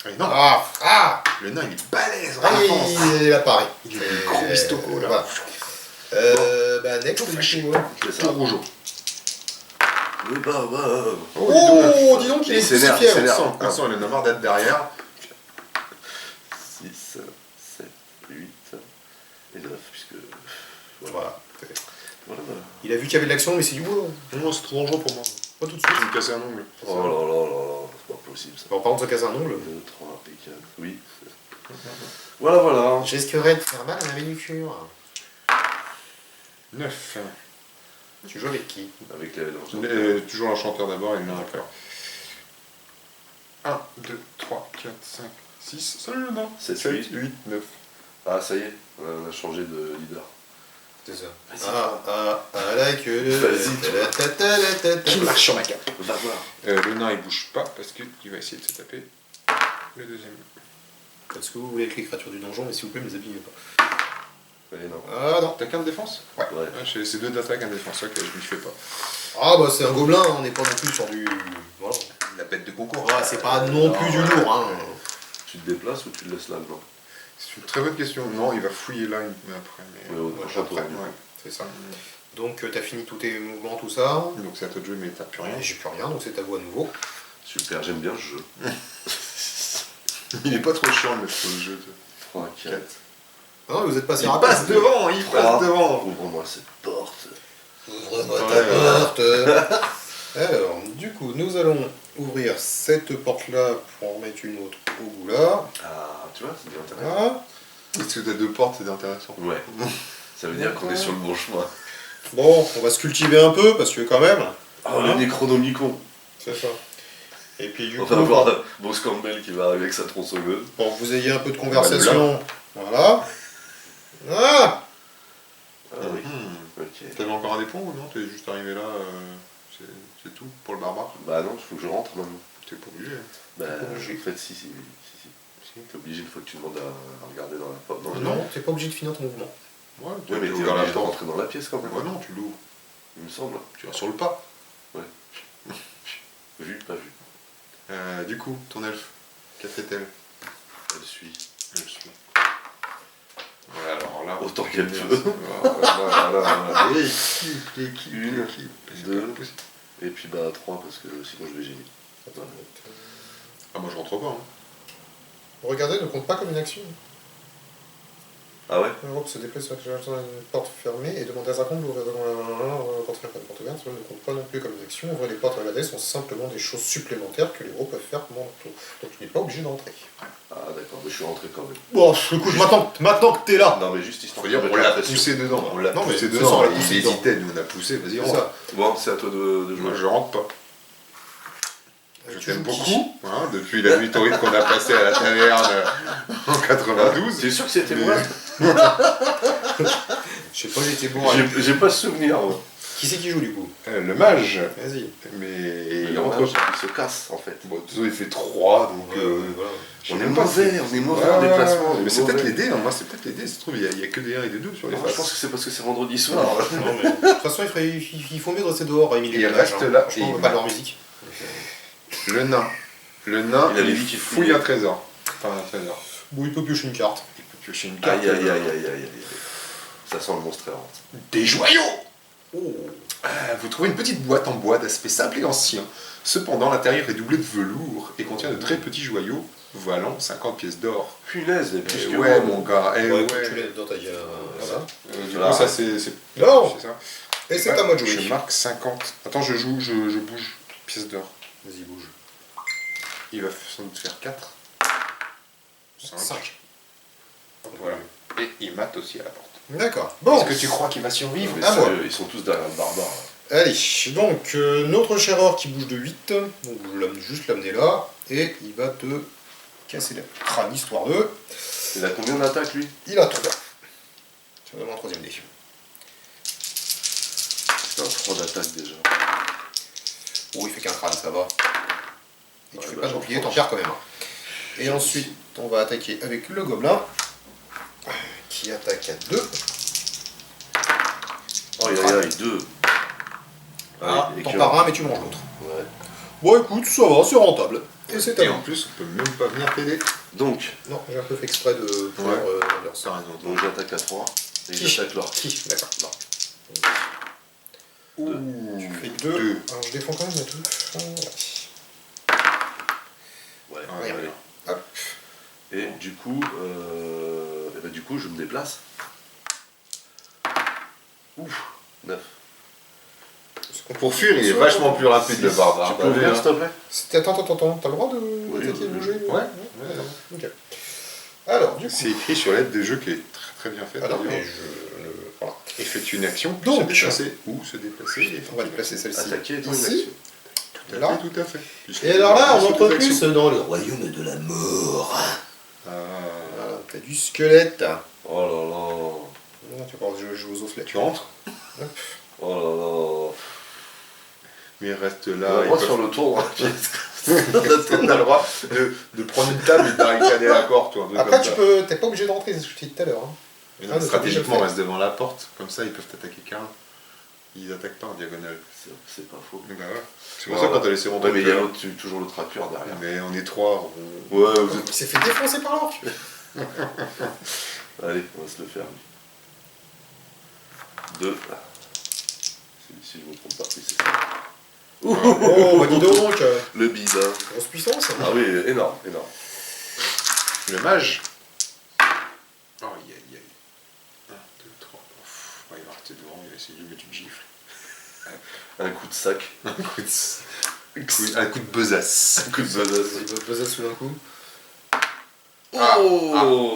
Et non, Ah. le nain, il est balèze, Ah, vraiment. il est là, pareil. Il est des gros bistocos, là. Voilà. Bah, next, du coup, ouais. C'est ça. Tout rougeau. Oui, bah. Oh, dis donc, il est Il s'énerve, si fier. il s'énerve. On sent, il en a marre d'être derrière. 6, 7, 8 et 9, puisque. Voilà. Voilà. Il a vu qu'il y avait de l'action, mais il s'est dit, ouais, Non, c'est trop dangereux pour moi. pas tout de Je suite. vais me casser un ongle. Oh là là là là, c'est pas possible ça. Alors, par contre, ça casse un ongle. 2, 3 et 4, oui. Voilà. Je risquerais de faire mal à ma manucure. 9. Tu joues avec qui? Avec les. Toujours l'enchanteur d'abord et le nain après. 1, 2, 3, 4, 5, 6. Salut le nain. 7, 7, 8. 8, 9. Ah, ça y est, on a changé de leader. C'est ça. Vas-y. La queue. Vas-y. Je marche sur ma cape. Va voir. Le nain il bouge pas parce qu'il va essayer de se taper. Le deuxième. Faites ce que vous voulez avec les créatures du donjon, mais s'il vous plaît, ne les abîmez pas. Allez, non. Ah non. T'as qu'un de défense? Ouais. C'est 2 d'attaque, un de défense. Ok, je m'y fais pas. Ah bah c'est un gobelin, on n'est pas non plus sur du. Voilà. La bête de concours. Voilà, c'est pas non plus du lourd, hein. Tu te déplaces ou tu le laisses là, non? C'est une très bonne question. Non, il va fouiller là mais après. Mais... Ouais, au prochain tour. après, ouais. C'est ça. Donc t'as fini tous tes mouvements, tout ça. Donc c'est à toi de jouer, mais t'as plus rien. J'ai plus rien, donc c'est à vous à nouveau. Super, j'aime bien ce jeu. Il est pas trop chiant le maître de jeu. 3, 4. Ah non, mais vous êtes passé Il rapide. passe devant, il passe devant. Ouvre-moi cette porte. Ouvre-moi Ouais, ta porte. Alors, du coup, nous allons ouvrir cette porte-là pour en mettre une autre au bout là. Ah, tu vois, c'est bien intéressant. Voilà. Parce que t'as 2 portes, c'est intéressant. Ouais. Ça veut dire qu'on est sur le bon chemin. Bon, on va se cultiver un peu parce que quand même. Oh, le Necronomicon. C'est ça. Et puis du On coup, va voir Bruce Campbell qui va arriver avec sa tronçonneuse. pour que vous ayez un peu de conversation. Voilà. Ah. Ah oui. Hmm. Ok. T'avais encore un des ponts ou non? T'es juste arrivé là, c'est tout pour le barbare? Bah non, il faut que je rentre maintenant. T'es pas obligé. Bah, pas obligé. en fait, si. T'es obligé une fois que tu demandes à regarder dans la porte. Non, t'es pas obligé de finir ton mouvement. Ouais, Oui, mais t'es ouvert la obligé de porte. rentrer dans la pièce quand même. Ouais, non, tu l'ouvres. Il me semble. Tu vas sur le pas. Vu, pas vu. Du coup, ton elfe, qu'a fait-elle? Elle suit. Elle suit. Ouais, alors là. Autant qu'elle bien, peut. Voilà. L'équipe, Une, l'équipe. C'est deux. pas possible. Et puis bah 3 parce que sinon je vais gêner. Ah, moi je rentre pas. Hein. Regarder ne compte pas comme une action. Ah ouais? L'Europe se déplace sur une porte fermée et demande à Zrakon d'ouvrir la porte fermée. La porte ouverte, cela ne compte pas non plus comme une action. Ouvrir les portes à regarder sont simplement des choses supplémentaires que les héros peuvent faire pendant le tour. Donc tu n'es pas obligé d'entrer. Ah d'accord, mais je suis rentré quand même. Bon, écoute, maintenant que t'es là. Non mais juste histoire Faut dire, de on mettre l'a l'impression. poussé dedans. On l'a Non, mais poussé c'est dedans. ça, on l'a Il poussé hésitait, nous on a poussé. Vas-y, C'est rentre. ça. Bon, c'est à toi de jouer. Moi je rentre pas. Je Tu t'aime joues qui beaucoup, hein, depuis la nuit torride qu'on a passée à la taverne en 92. T'es sûr que c'était moi? Je sais pas, j'étais bon. J'ai pas ce souvenir. Moi. Qui c'est qui joue du coup? Le mage, Vas-y. mais Il il rentre pas. se casse en fait. Bon, de toute façon, il fait 3, donc. Voilà. je sais On est même pas mauvais, si- on est mauvais Ouais, en ouais, déplacement. ouais, mais c'est peut-être les dés, hein. Moi c'est peut-être les dés, ça se trouve, il y a que des 1 et des 2 sur les Moi je faces. pense que c'est parce que c'est vendredi soir. Non, mais, de toute façon, il faut mieux de rester dehors, Émilie. Et il reste là, Franchement, et on veut il pas de va. leur musique. Le nain. Le nain, Il avait il dit qu'il fouille un trésor. Enfin, un trésor. Bon, il peut piocher une carte. Il peut piocher une carte. Aïe aïe aïe aïe aïe. Ça sent le monstre errant. Des joyaux. Oh. Vous trouvez une petite boîte en bois d'aspect simple et ancien. Cependant, l'intérieur est doublé de velours et contient de très petits joyaux valant 50 pièces d'or. Punaise, mais plus que Ouais, moi. mon gars. Eh Ouais, ouais. tu l'as dedans, t'as dit. Voilà. Du Voilà. coup, ça c'est. Non. C'est ça. Et c'est à moi de Je jouer. marque 50. Attends, je joue, je bouge. Pièces d'or. Vas-y, bouge. Il va sans doute faire 4. 5. 5. Voilà. Et il mate aussi à la porte. D'accord. Bon. Est-ce que tu crois qu'il va survivre? Mais Ah, moi. sérieux, ils sont tous derrière le barbare. Allez, donc, notre cher or qui bouge de 8. Donc, je vais juste l'amener là. Et il va te casser la crâne, histoire de. Il a combien d'attaques lui? Il a 3. C'est vraiment un troisième dé. Putain, 3 d'attaque déjà. Oh, il fait qu'un crâne, ça va. Et Ouais, tu fais bah, pas de j'en bouclier, t'en prends. perds quand même. Et ensuite, on va attaquer avec le gobelin. Qui attaque à 2. Aïe aïe aïe, 2. Ah, t'en pars un, mais tu manges l'autre. Ouais. Bon, écoute, ça va, c'est rentable. Et c'est à Et vous. en plus, on peut même pas venir t'aider. Donc, Non, j'ai un peu fait exprès de pouvoir leur Ça raison. donc j'attaque à 3. Et Qui j'attaque l'orque. Qui D'accord. Non. Ouh, Tu fais 2. deux. Alors, je défends quand même à tout. Ouais, Ah, allez. ouais. Hop. Et du coup, je me déplace. Ouf, 9. Pour fuir, il est vachement plus rapide le barbare. Tu peux ouvrir s'il te plaît? Attends, t'as le droit d'attaquer et de bouger Ouais. d'accord. Ok. Alors, du coup. C'est écrit sur l'aide des jeux qui est très bien fait. Ah non, mais d'ailleurs. voilà. Effectue une action, puis Donc, se déplacer ou se déplacer. et On va déplacer celle-ci. Attaquer est une Ici. action. Tout à Là. fait, tout à fait. Puisque Et alors là, on c'est entre des plus actions. dans le. Royaume de la mort. Voilà, t'as du squelette. Oh là là. Tu vas pouvoir jouer aux osselets. Tu rentres, Oh là là. mais reste On a là. le droit ils sur peuvent- le tour. On a le droit de prendre une table et de barricader la porte. Ou un truc Après, comme tu ça. peux. T'es pas obligé d'entrer, c'est ce que je t'ai dit tout à l'heure. Hein. Mais Ah, non, mais stratégiquement, t'as déjà on fait. reste devant la porte. Comme ça, ils peuvent t'attaquer carrément. Ils attaquent pas en diagonale. C'est pas faux. Bah ouais. C'est pour ça qu'on t'a laissé rentrer. Ouais, mais il y a tout à l'heure. toujours le trappeur derrière. Mais on est trois. Ouais, vous êtes... Il s'est fait défoncer par l'orque. Allez, on va se le faire. 2. Si je me trompe pas, oui, c'est ça. Oh, bah dis donc. Le bide. Hein. Grosse puissance. Ah oui, énorme, énorme. Le mage. Oh, aïe aïe aïe. 1, 2, 3. Il va rester devant, il va essayer de lui mettre une gifle. Un coup de sac. Un coup de besace. Un coup de badass. Il va poser sous d'un coup. Oh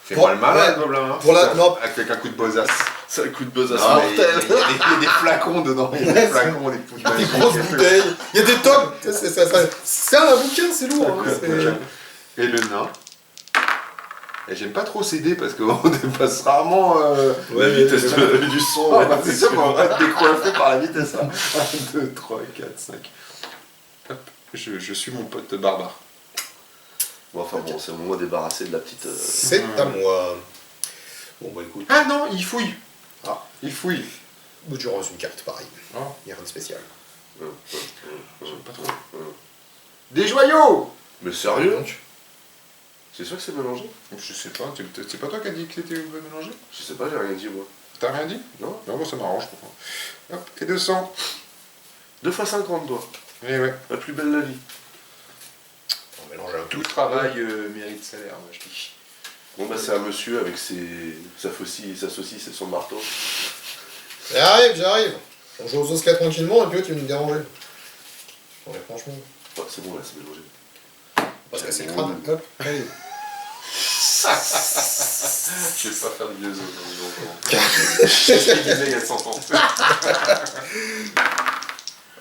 Fais Pour- pas le malade, ouais. gobelin. Hein. Pour la- non. Avec un coup de besace. C'est un coup de besace Non, mais mortel. Il y a des flacons dedans. Il y a des flacons, des poudres. Des grosses bouteilles. Il y a des tomes. C'est un bouquin, c'est lourd. Hein. C'est- Et le nain. Et j'aime pas trop céder parce qu'on dépasse rarement La vitesse du son. Oh, ouais. bah, c'est sûr qu'on va pas être décoiffé par la vitesse. 1, 2, 3, 4, 5. Hop, je suis mon pote barbare. Bon, enfin bon, c'est au moment débarrassé de la petite. C'est à moi. Bon, bah écoute. Ah non, il fouille. Ah. Il fouille. Ou tu ranges une carte, pareil. Oh, Il n'y a rien de spécial. j'aime pas trop. Des joyaux. Mais sérieux Donc, C'est sûr que c'est mélangé? Je sais pas, c'est pas toi qui as dit que c'était mélangé? Je sais pas, j'ai rien dit moi. T'as rien dit? Non. Non, bon, ça m'arrange. Hop, et 200. 2 fois 50 doigts. Eh ouais. La plus belle de la vie. on mélange un Tout tout. travail mérite salaire, moi je dis. Bon bah c'est un monsieur avec sa saucisse et son marteau. J'arrive. On joue aux osselets tranquillement et puis là, tu viens me déranger. Ouais, franchement. Ouais, c'est bon là, c'est mélangé. Parce que c'est le crâne. Hop, allez. Je vais pas faire de vieux os. Je disais il y a 100 ans.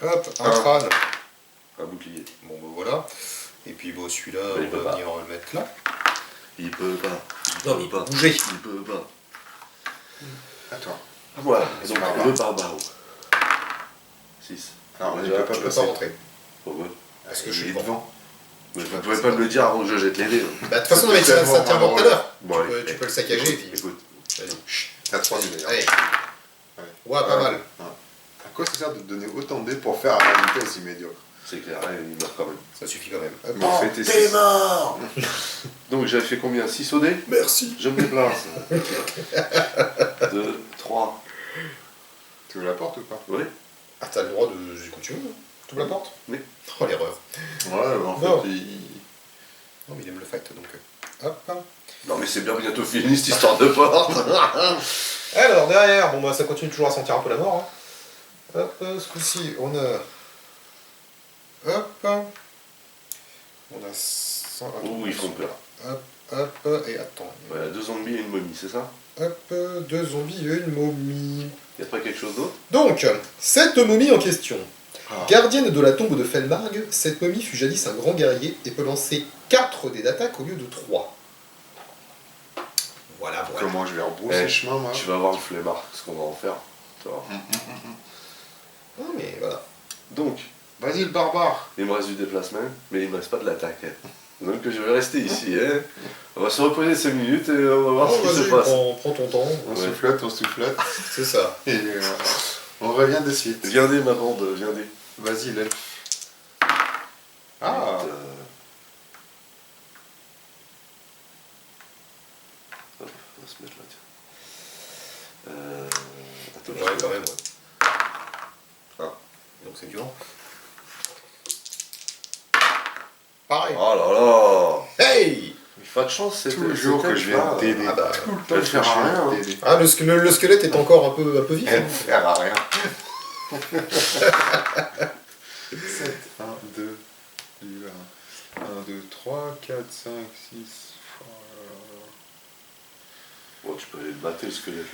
Hop, un Ah. crâne. Un bouclier. Bon, bah voilà. Et puis, bon, celui-là, il on peut va pas. venir le mettre là. Il peut pas. Non, mais il peut bouger. Il peut pas. Attends. Voilà, et donc barbare. le barbare. 6. Alors, Déjà, il peut pas Je peux pas passer. rentrer. Oh, ouais. Parce que Il je suis est devant. devant. Mais vous pouvez pas me le dire avant que je jette les dés. hein. Bah, de toute façon, non, mais ça Tellement tient avant tout à l'heure. Bon, allez, Tu peux le saccager et puis. Écoute, Vas-y. T'as 3 dés d'ailleurs. Allez. Ouais. Ouais, pas mal. À quoi ça sert de te donner autant de dés pour faire à la vitesse immédiate? c'est clair, hein, il meurt quand même. Ça suffit quand même. Hop. Bon, fais tes T'es 6. mort. Donc j'avais fait combien? 6 au dé? Merci. Je me déplace. 2, 3. Tu veux la porte ou pas? Oui. Ah, t'as le droit de. Quand tu veux. Tu ouvres la porte? Oui. Oh, l'erreur. Ouais, en Non. fait, Non, mais il aime le fight donc. Hop. Non mais c'est bien bientôt fini cette histoire de porte. Alors, derrière, bon, bah, ça continue toujours à sentir un peu la mort. Hein. Hop, ce coup-ci, on a. Hop. On a 100. Ouh, ils font peur. Hop, et attends. Ouais, 2 zombies et une momie, c'est ça? Hop, 2 zombies et une momie. Y'a pas quelque chose d'autre? Donc, cette momie en question. Ah. Gardienne de la tombe de Felmarg, cette momie fut jadis un grand guerrier et peut lancer 4 dés d'attaque au lieu de 3. Voilà. comment je vais rebrousser Eh, chemin, moi? Tu vas voir le flemmard, ce qu'on va en faire. Tu vois. Non, mais voilà. Donc, Vas-y, le barbare. il me reste du déplacement, mais il me reste pas de l'attaque. Donc je vais rester ici. Hein. On va se reposer 5 minutes et on va voir ce qui se passe. Prends ton temps. On Ouais. on soufflote. C'est ça. Et on revient de suite. Viendez ma bande, viendez. Vas-y, l'elfe. Ah, Hop, on va se mettre là, tiens. Attends, Ouais, quand même, ouais. Ah. Donc c'est violent. Pareil. Oh là là. Hey! Pas de chance, c'était toujours c'était que je viens pas- t'aider. Ah bah, Tout le temps elle que sert je à viens rien, hein. t'aider. Ah, le squelette est encore un peu vif. Elle hein. sert à rien. 7, 1, 2, 1, 2, 3, 4, 5, 6. Bon, tu peux aller le battre le squelette.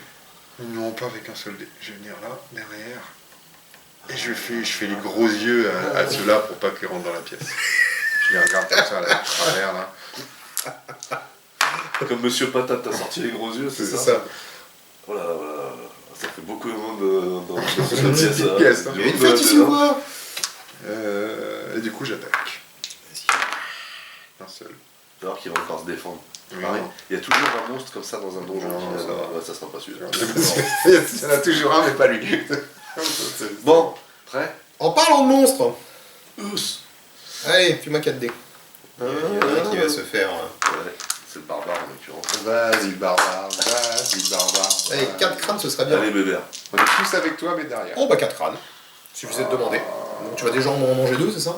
Non, pas avec un seul dé. Je vais venir là, derrière. Et je fais les gros yeux à ceux-là pour pas qu'ils rentrent dans la pièce. Je les regarde comme ça, là, à travers, là. Comme Monsieur Patate t'a sorti les gros yeux, c'est C'est ça. ça. Voilà, voilà. Ça fait beaucoup de monde dans cette pièce. petite pièce, hein. Il y a une fête ici ou quoi? Et du coup, j'attaque. Un seul. Alors qu'il va encore se défendre. Oui, Pareil. non. Il y a toujours un monstre comme ça dans un donjon. Non, ça va. Ouais, ça sera pas celui-là. Il y en a toujours un, mais pas lui. Bon, prêt. En parlant de monstres, Ous. allez, fais-moi 4 dés. Il y en a un qui va se faire. Ouais, c'est le barbare en l'occurrence. Vas-y, le barbare. Vas-y, le barbare. Allez, 4 crânes, ce serait bien. Allez, bébé. On est tous avec toi, mais derrière. Oh, bah 4 crânes. Suffisait de demander. Donc tu vas déjà en manger 2, c'est ça?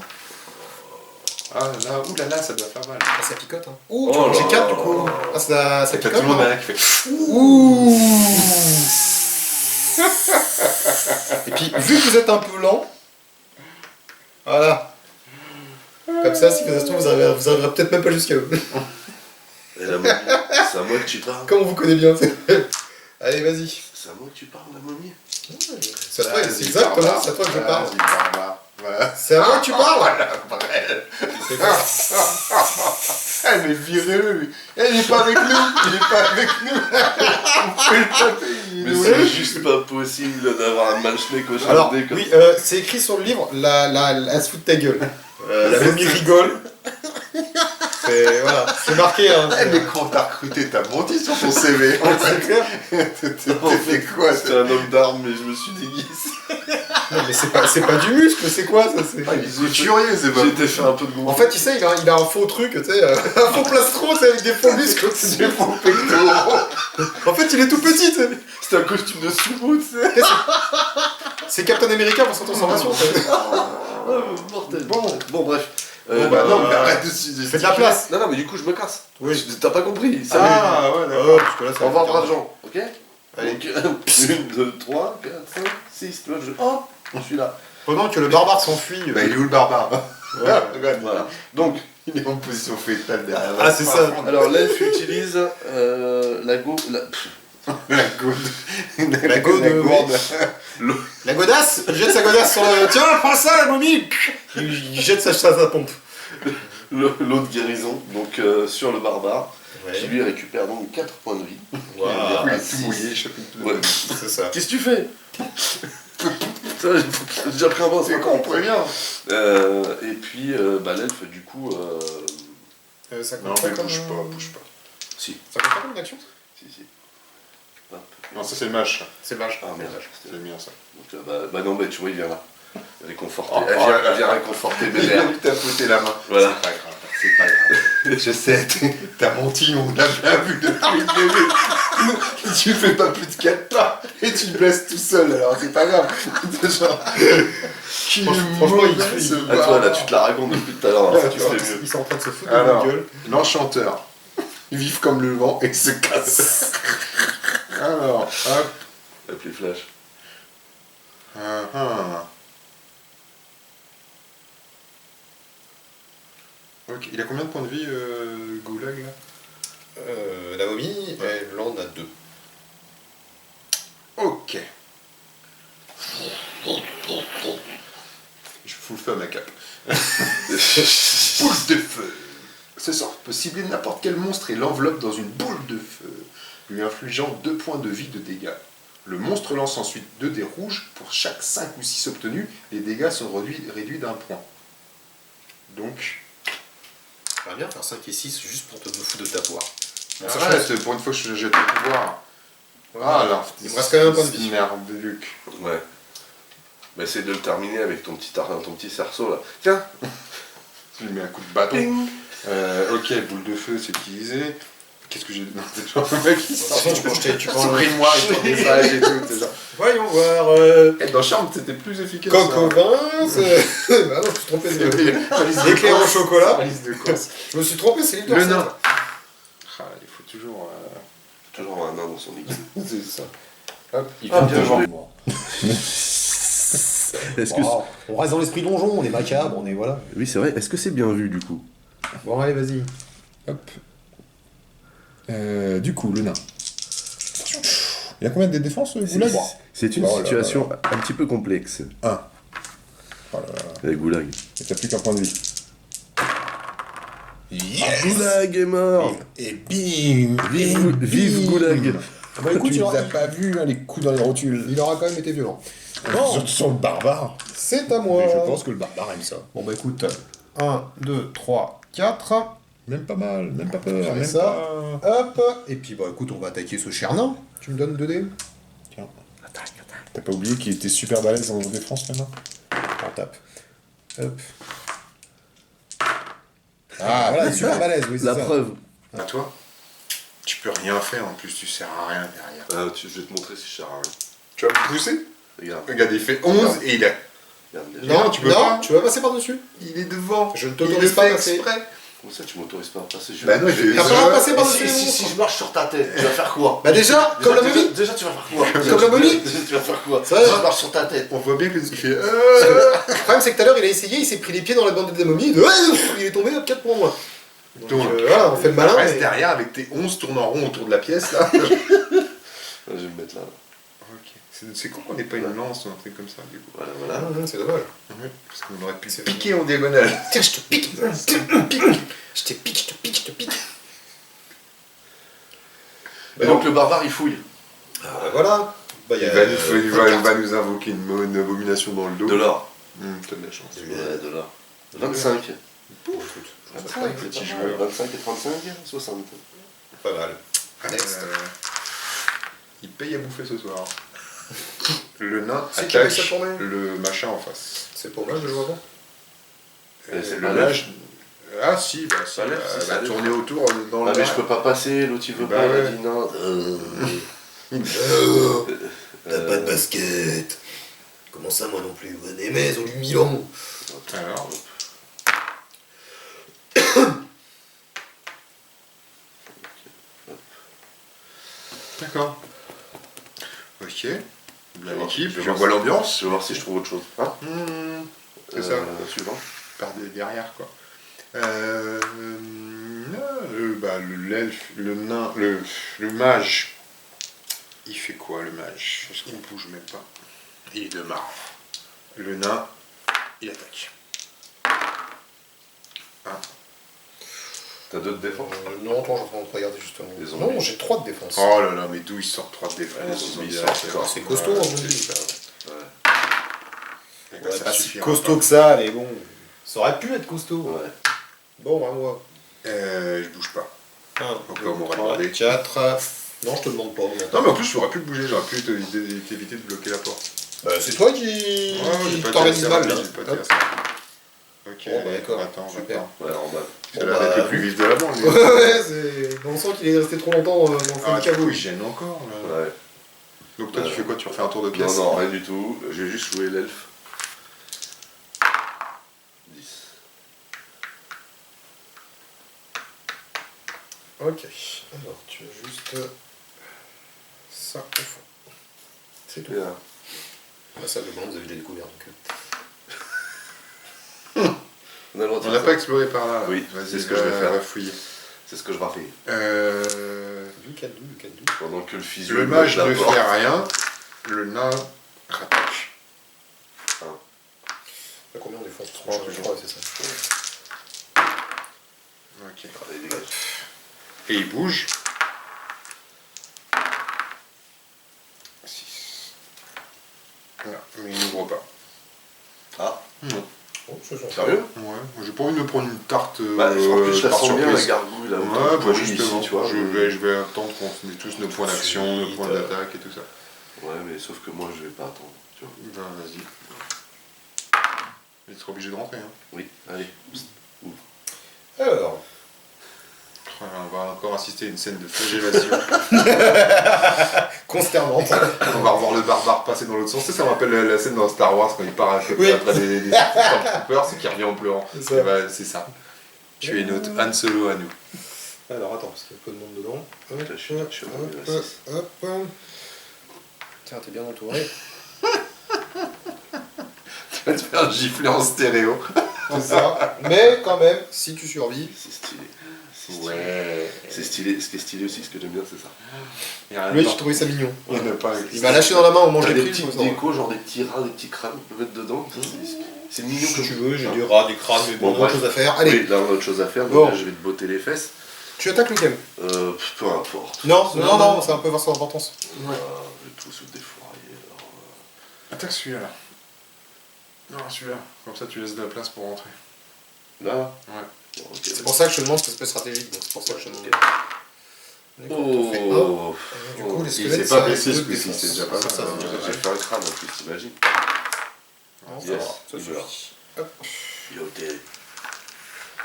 Ah là, oulala, ça doit faire mal. Ah, ça picote, hein. Ouh, tu Oh vas manger là 4 du là coup. là. Ah, ça T'as picote. tout le monde hein. derrière qui fait. Ouh. Et puis, vu que vous êtes un peu lent, voilà. Comme ça, si vous vous arriverez peut-être même pas jusqu'à eux. Et la momie, c'est à moi que tu parles. Comme on vous connaît bien. Allez, vas-y. C'est à moi que tu parles, la momie. C'est à toi, c'est exactement, c'est à toi que je parle. Vas-y, barbare. Voilà. C'est à moi que tu parles. C'est quoi? Elle mais virez-le, lui. Il est pas avec nous. Il est pas avec nous. On peut le taper. il Mais nous c'est laisse. juste pas possible d'avoir un malchené cochon Alors, de dé comme oui, ça. c'est écrit sur le livre, elle se fout de ta gueule. La momie rigole. Voilà, c'est marqué. Hein. Eh, mais quand t'as recruté, t'as menti sur ton CV. C'est clair. T'as fait quoi C'était un homme d'armes, mais je me suis déguisé. Non, mais c'est pas du muscle, c'est quoi ça? Il est couturier, c'est pas. J'ai été faire un peu de En gonfle. fait, tu sais, il a un faux truc, tu sais, un faux plastron, tu sais, avec des faux muscles. Des faux pectoraux. En fait, il est tout petit, tu sais. C'était un costume de sumo, tu sais. C'est Captain America pour sa transformation. tu sais. Mortel. Bon, bref. Bon, bah non, mais arrête de Fais de la place. Non, mais du coup, je me casse. Oui. T'as pas compris. Salut. Ah, ouais, d'accord. Parce que là, ça Au revoir, va braves faire- gens. Ok. Allez. Donc, 1, 2, 3, 4, 5, 6. Tu vois, hop, je suis là. Pendant que le barbare s'enfuit. Bah, il est où le barbare? Voilà. Donc, Il est en position fétale derrière. Ah, c'est ça. alors l'elfe utilise la go. La gaude. La gaude, oui. La godasse. Il jette sa godasse sur le. Tiens, prends ça, la momie. Il jette sa pompe. L'eau de guérison, donc sur le barbare, qui lui récupère donc 4 points de vie. Waouh. Il est Six. tout mouillé, chapitre 2. Ouais. C'est ça. Qu'est-ce que tu fais? Putain, j'ai déjà pris un bon, C'est con, préviens. et puis l'elfe, du coup. Ça Non, compte mais pas comme. bouge pas, bouge pas. Si, Ça compte pas comme une action? si. Hop. Non, ça c'est le mâche. C'est vache. Ah merde, C'est bien ça. donc, bah non, mais tu vois, il vient là. Réconforter. Oh, Elle vient réconforter Il Bébert. a tapoté la main. Voilà. C'est pas grave, c'est pas grave. Je sais, t'as menti, on l'a bien vu depuis le début. Tu fais pas plus de 4 pas et tu te blesses tout seul, alors c'est pas grave. Genre, qui Franchement, il mauvais, fait- ce Ah, toi, là, barbare. tu te la racontes depuis tout à l'heure, hein, ça, tu ferais mieux. Ils sont en train de se foutre de Alors, ma gueule. l'enchanteur, vif comme le vent et se casse. Alors, hop. Hop, les flashs. Ah, ah. Ok, il a combien de points de vie, Goulag, là? La momie, elle en a 2. Ok. Je fous le feu à ma cape. Boule de feu. Ce sort peut cibler n'importe quel monstre et l'enveloppe dans une boule de feu, lui infligeant 2 points de vie de dégâts. Le monstre lance ensuite 2 dés rouges. Pour chaque 5 ou 6 obtenus, les dégâts sont réduits d'un point. Donc, J'aimerais bien faire 5 et 6 juste pour te foutre de ta poire. Bon, arrête, pour une fois que je jette le pouvoir. Ah là, il me reste quand même un point de vie. Merde, Luc. Ouais. Bah, essaye de le terminer avec ton petit cerceau là. Tiens. Tu lui mets un coup de bâton. Ok, boule de feu, c'est utilisé. Qu'est-ce que j'ai dit? Non, c'est genre le mec qui sort. Tu peux Supprime-moi et ton message et tout. C'est genre. Voyons voir. Dans Charme, c'était plus efficace. Coco Vince. Bah non, je me suis trompé. L'éclair au chocolat. Liste de course. Je me suis trompé, c'est l'île Le nain. Ah, il faut toujours. Toujours un nain dans son équipe. C'est ça. Hop, il Ah, fait bien bien jouer. Est-ce que Oh, on reste dans l'esprit donjon, on est macabre, on est voilà. oui, c'est vrai. Est-ce que c'est bien vu du coup? Bon, allez, vas-y. Hop. Du coup, le nain. Il a combien de défenses, Goulag? C'est une Oh là situation un petit peu complexe. 1. Oh là là. Les Goulag. Et t'as plus qu'un point de vie. Goulag est mort. Et bim. Vive Goulag. Bah écoute, Tu il les as pas vu hein, les coups dans les rotules. Il aura quand même été violent. Surtout sur le barbare. C'est à moi. Mais je pense que le barbare aime ça. Bon, bah écoute. 1, 2, 3, 4. Même pas mal, même pas peur, J'avais même ça. pas... Hop. Et puis, bah écoute, on va attaquer ce cher nain. Tu me donnes 2 dés. Tiens. T'as pas oublié qu'il était super balèze en défense maintenant? On tape. Hop. Ah, voilà, il est super balèze, oui, c'est La ça. preuve. À toi. Tu peux rien faire en plus, tu sers à rien derrière. Je vais te montrer si je sers à rien. Tu vas me pousser? Regarde. Regarde, il fait 11 et il a. Regarde déjà. Non, tu peux pas. Tu vas passer par-dessus. Il est devant. Je ne Il t'autorise le pas à fait passer. exprès. Comment ça, tu m'autorises pas à passer? Bah non, il fait. T'as pas à passer par-dessus si, les si, monstres. si je marche sur ta tête, tu vas faire quoi? Bah déjà, comme la momie. Déjà, tu vas faire quoi? Comme la momie. Déjà, tu vas faire quoi? Ça va. Si je marche sur ta tête. On voit bien que ce qu'il fait. Le problème, c'est que tout à l'heure, il a essayé, il s'est pris les pieds dans la bande de la momie. Il est tombé à 4 points moins. Donc voilà, on fait le malin. Reste et- derrière avec tes 11 tournent en rond autour de la pièce là. Je vais me mettre là. Ok. C'est con qu'on n'ait pas une lance ou un truc comme ça du coup. Voilà, Ah, voilà. non, c'est dommage. Parce qu'on aurait pu se piquer en diagonale. Tiens, je te pique. Je te pique. Je te pique, je te pique, je te pique. Et donc le barbare, il fouille. Voilà. Bah, Il va nous invoquer une abomination dans le dos. De l'or. T'as de la chance. Ouais, de l'or. 25. Pouf. 25, petit c'est pas joueur. mal. 25 et 35, 60. Pas mal. Il paye à bouffer ce soir. Le nain C'est qui avec attaque sa tournée le machin en face. C'est pour moi, je joue avant. C'est Le pas mage. Ah si, bah si, Pas l'air, si, ça va l'est. tourner autour dans Ah le mais je peux pas passer, l'autre il veut Bah pas, il a ouais. dit non. T'as pas de basket. Comment ça, moi non plus? Ouais, mais on lui mis ans. Alors, d'accord. Ok. Là, l'équipe, je vois l'ambiance. Je vais voir si je trouve autre chose. Hein C'est ça. Suivant. Par derrière quoi. L'elfe, le nain, le mage, il fait quoi le mage? Parce qu'il ne bouge même pas. Il est de marre. Le nain, il attaque. T'as d'autres défenses? Non, attends, je suis en train de regarder justement. Les zombies. Non, j'ai 3 de défense. Oh là là, mais d'où il sort 3 de Ouais, défense? zombies, c'est costaud, hein, c'est zombie. ça. Ouais. Et bah, ça Pas si suffira costaud pas. que ça, mais bon. Ça aurait pu être costaud. Ouais. Bon, à moi. Je bouge pas. 1, Encore, on m'aurait 3, demandé. 4. Non, je te demande pas. Non mais en plus j'aurais pu bouger, j'aurais pu t'éviter de bloquer la porte. C'est toi qui j'ai pas t'organise tiré mal, assez là. rapide, j'ai pas Hop. tiré assez rapide. Ok, Bon, bah, allez, d'accord, attends, super. attends. Ouais, en bas. C'est la bête le plus vif de la bande. lui. Ouais, c'est. On sent qu'il est resté trop longtemps dans le fond Ah, du du coup, caveau. il gêne encore là. Ouais. Donc toi tu fais quoi? Tu refais un tour de Non, pièce? non, rien du tout. J'ai juste joué l'elfe. 10. Ok. Alors, tu as juste. Ça au fond. C'est tout. Et là. Ah, ça, le blanc, vous avez déjà découvert. Donc, On a le droit de On faire n'a ça. pas exploré par là. Oui, Vas-y, c'est ce que je vais faire. va fouiller. C'est ce que je vais faire. Du cadou, du cadou. Pendant que le physio. Le mage bloque ne la porte. fait rien, le nain rattaque. T'as combien en défense 3, Trois, toujours. c'est ça. Ok. Allez, dégage. Et il bouge. 6. Voilà, mais il n'ouvre pas. Ah, Non. Oh, ce sont sérieux? Ouais, j'ai pas envie de me prendre une tarte En plus, je la par sens bien, la surprise. gargouille, là. Ouais, autant bah pour justement, ici, tu vois. je vais attendre qu'on ait tous nos points d'action, nos points d'attaque et tout ça. Ouais, mais sauf que moi, je vais pas attendre, tu vois. Ben vas-y. Il sera obligé de rentrer, hein. Oui, allez. Alors, On va encore assister à une scène de flagellation. consternant. On va revoir le barbare passer dans l'autre sens. Ça me rappelle la scène dans Star Wars quand il part après Oui. des Stormtroopers, c'est qu'il revient en pleurant. C'est ça. Et bah, c'est ça. Tu es notre Han Solo à nous. Alors, attends, parce qu'il y a un peu de monde dedans. Hop, Là, je suis là, je suis hop, revenu à hop, 6. hop. Tiens, t'es bien entouré. Tu vas te faire gifler en stéréo. C'est ça. Mais quand même, si tu survis, C'est stylé. C'est stylé. Ouais. C'est stylé. Ce qui est stylé aussi, ce que j'aime bien, c'est ça. Il y a un lui, temps. j'ai trouvé ça mignon. Il n'y en a pas. Il m'a lâché dans la main au T'as manger des pris. petites décos, genre des petits rats, des petits crânes, on peut mettre dedans. C'est mignon Si comme tu veux, j'ai du rat, du crâne, mais bon, Bon, autre bref. chose à faire. Allez, Oui, là, on a autre chose à faire, donc Bon. là, je vais te botter les fesses. tu attaques lequel Peu importe. Non, ça va un peu voir son importance. Ouais. Je vais tout se défourailler. Alors, Attaque celui-là. Non, celui-là. Comme ça, tu laisses de la place pour rentrer. là. Ouais. Bon, ok. C'est pour ça que je te demande cet aspect stratégique, donc c'est pour ça que je te demande. Ok. On fait un. Oh. Du coup, les Il squelettes, s'est ça pas a blessé deux ce coup-ci, défenses. c'est déjà pas Ça, mal. J'ai fait un crâne en plus, t'imagines? Non, ça Yes, va, ça il suffit. meurt. Hop. Il est au terrible.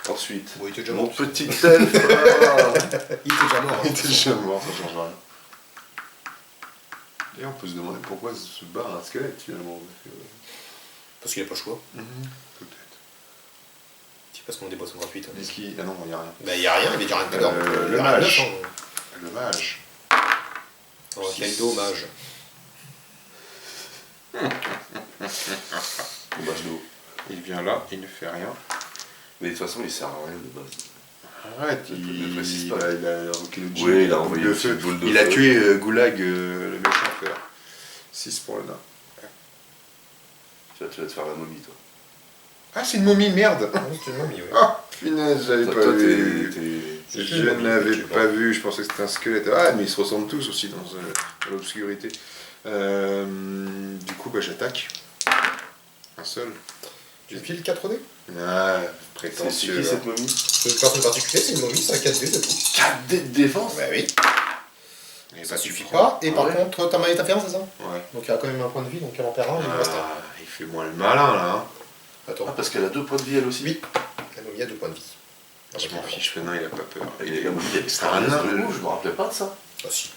Ensuite, Bon, il était déjà mon mort. petit elfe. Ah. Il était déjà mort. Il était déjà mort, ça change rien. Et on peut se demander pourquoi se bat un squelette finalement. Parce qu'il a pas le choix. Peut-être. C'est parce qu'on a des boissons gratuites. Est-ce qu'il... Ah non, il n'y a rien. Bah, il y a rien, il y a déjà rien de dedans. Le Il y a rien de mage. neuf, hein. Le mage. Oh, quel dommage. Dommage d'eau. Il vient là, il ne fait rien. Mais de toute façon, il sert à rien de base. Arrête, Ne précise il pas. a invoqué le djinn, Oui, il a la envoyé boule une de feu. petite boule de Il a feu. tué Goulag, le méchant fer. 6 pour le nain. Tu vas te faire la momie, toi. Ah, c'est une momie, merde. Ah, c'est une momie, ouais. Ah, punaise, j'avais Toi, pas toi, vu. t'es- Je n'avais pas vu, je pensais que c'était un squelette. Ah, mais ils se ressemblent tous aussi dans l'obscurité. Du coup, bah, j'attaque. Un seul. Tu files 4 dés. Ah, C'est prétentieux. qui là. cette momie? C'est une personne particulière, c'est une momie, c'est un 4 dés, c'est tout. 4 dés de défense? Bah oui, Eh ça bah, tu suffit prends. pas. Et Ah par ouais. contre, t'as mal interférence, c'est ça? Ouais. Donc il y a quand même un point de vie, donc elle en perd un, il en reste un. Ah, il fait moins le malin là. Hein. Attends, Ah, parce qu'elle a 2 points de vie, elle aussi. Oui. la momie a 2 points de vie. Je m'en fiche, le nain il a pas peur. Et la momie, elle C'est un nain. je me rappelais pas de ça. Ah si.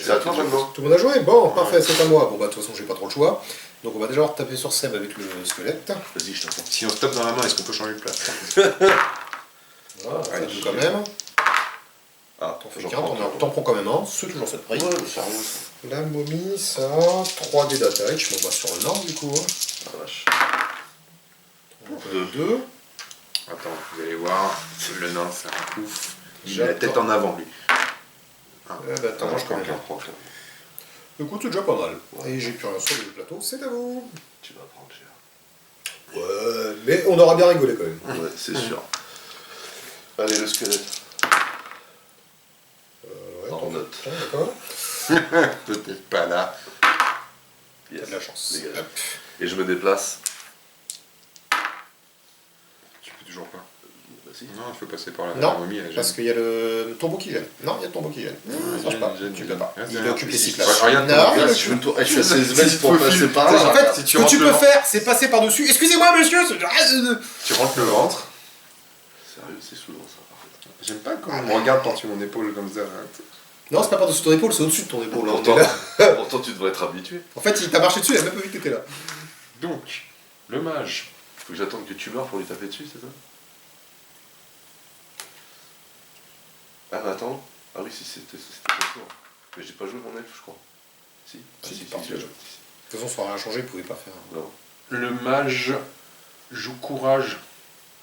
C'est à toi maintenant. Tout le monde a joué? Bon, parfait, c'est à moi. Bon bah de toute façon j'ai pas trop le choix. Donc on va déjà taper sur Seb avec le squelette. Vas-y, je t'entends. Si on se tape dans la main, est-ce qu'on peut changer de place? Voilà, ça Allez, joue quand même. Ah, T'en fais j'en qu'un, prends qu'un. t'en prends quand même un, c'est toujours cette prix. Ouais, c'est rien ça. La momie, ça a 3 dés d'attaque, je m'en bats sur le nord du coup. Ah, vache. 2. Attends, vous allez voir, le nain c'est un ouf. Il a la J'attends. tête en avant lui. Ah, bah attends, je je prends prends qu'un. Prends qu'un. Écoute, c'est déjà pas mal. Et j'ai plus rien sur le plateau, c'est à vous. Tu vas prendre cher. Ouais, mais on aura bien rigolé quand même. Ouais, c'est sûr. Allez, le squelette. Ouais, En note. tiens, d'accord. Peut-être pas là. Yes. T'as de la chance. Dégage. Hop. Et je me déplace. Tu peux toujours pas. Vas-y. Non, il faut passer par la Non, momie. elle parce gêne. qu'il y a le tombeau qui gêne. Non, il y a le tombeau qui gêne. Ça marche pas. Gêne, Tu gêne. peux pas. Reste Il derrière. occupe les 6 Ici. places. Ouais, regarde, Non, regarde, il Je suis, je suis assez zbest pour Faufile. passer par En là. fait, Si ce tu que rentres tu peux devant. faire, c'est passer par-dessus. Excusez-moi, monsieur. Tu rentres le ventre. Sérieux, c'est souvent ça. Par contre. J'aime pas quand on me regarde par-dessus mon épaule comme ça. Non, c'est pas par-dessus ton épaule, c'est au-dessus de ton épaule. là. Pourtant, pourtant, tu devrais être habitué. En fait, il t'a marché dessus, il a même pas vu que t'étais là. Donc, le mage. Faut que j'attende que tu meurs pour lui taper dessus, c'est ça? Ah bah attends. Ah oui, si c'était ton tour. Mais j'ai pas joué mon elfe, je crois. Si. Ah, Si, si, parfait. j'ai joué. De toute façon, ça aura rien changé, il pouvait pas faire. Non. Le mage joue courage.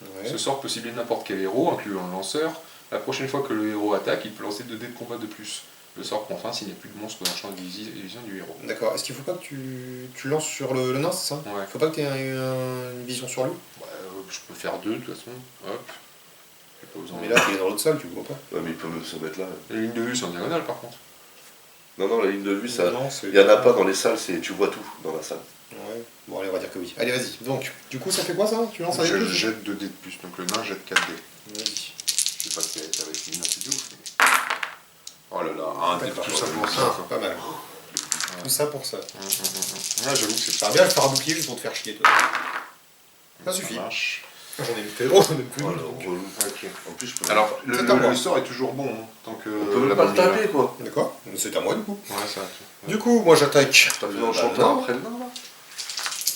Ouais. Ce sort peut cibler n'importe quel héros, incluant le lanceur. La prochaine fois que le héros attaque, il peut lancer 2 dés de combat de plus. Le sort prend fin s'il n'y a plus de monstre dans le champ de vision du héros. D'accord. Est-ce qu'il faut pas que tu lances sur le nain, c'est ça? Ouais. Faut pas que tu aies une vision sur lui? Je peux faire 2 de toute façon. Hop. J'ai pas besoin. Mais là, il est dans l'autre salle, tu vois pas. Ouais, mais il peut même se mettre là. La ligne de vue, c'est en diagonale par contre. Non, la ligne de vue, ça. Non, c'est... Il n'y en a pas dans les salles, tu vois tout dans la salle. Ouais. Bon, allez, on va dire que oui. Allez, vas-y. Donc, du coup, ça fait quoi ça? Tu lances avec Je plus jette 2 dés de plus, donc le nain jette 4 dés. Vas-y. Je sais pas si ça va être une note de ouf, mais... Oh là là, un dé, tout ça pour ça, quoi. Pas mal. Tout ça pour ça. Ouais, j'avoue que c'est Ça va bien le faire un bouclier juste pour te faire chier, toi. Ça suffit. marche. J'en ai mis tellement, j'en ai plus. Voilà, donc. relou. Ok. En plus, je peux. Alors, C'est à moi. le sort est toujours bon, hein, tant que... on peut même pas le momie, là. taper, quoi. D'accord. C'est à moi, du coup. Ouais, ça. Du coup, moi, j'attaque. T'as fait l'enchanteur après le nain, là.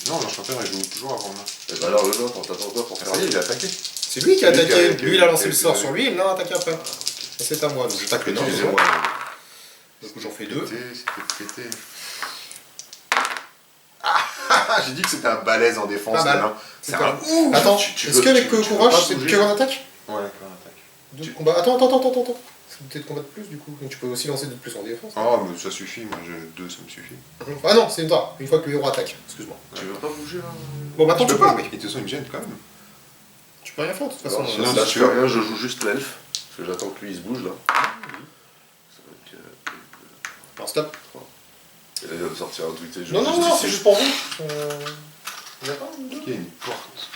Non, l'enchanteur, il joue toujours avant le nain. Et bah alors, le nain, t'attends quoi pour Ah, faire ça y est, il a attaqué. C'est lui qui a C'est lui qui attaqué. a- Lui, il a lancé le qui a- sort sur lui, il l'a attaqué après. Et c'est à moi, donc j'attaque le nain. Excusez-moi. Du coup, j'en fais 2. C'était pété. Ah, j'ai dit que c'était un balèze en défense, Pas mal. le nain. C'est D'accord. un ouf. Attends, tu est-ce veux- qu'avec tu veux courage, pas c'est bouger que en attaque Ouais, quand on attaque. Deux combats. Attends. C'est peut-être combat de plus, du coup. Donc tu peux aussi lancer de plus en défense. Oh, mais ça suffit, moi, 2, ça me suffit. Ah non, c'est une fois que le héros attaque. Excuse-moi. Tu veux pas bouger, là Bon, maintenant tu peux. mais de toute façon, il me gêne quand même. Tu peux rien faire, de toute façon. Non, non, là, si je tu fais veux. rien, je joue juste l'elfe. Parce que j'attends que lui, il se bouge, là. Ça va être, Alors, stop. Et là, il va me sortir un tweet. Non, c'est juste pour vous. Il y a pas une, deux Il y a une porte.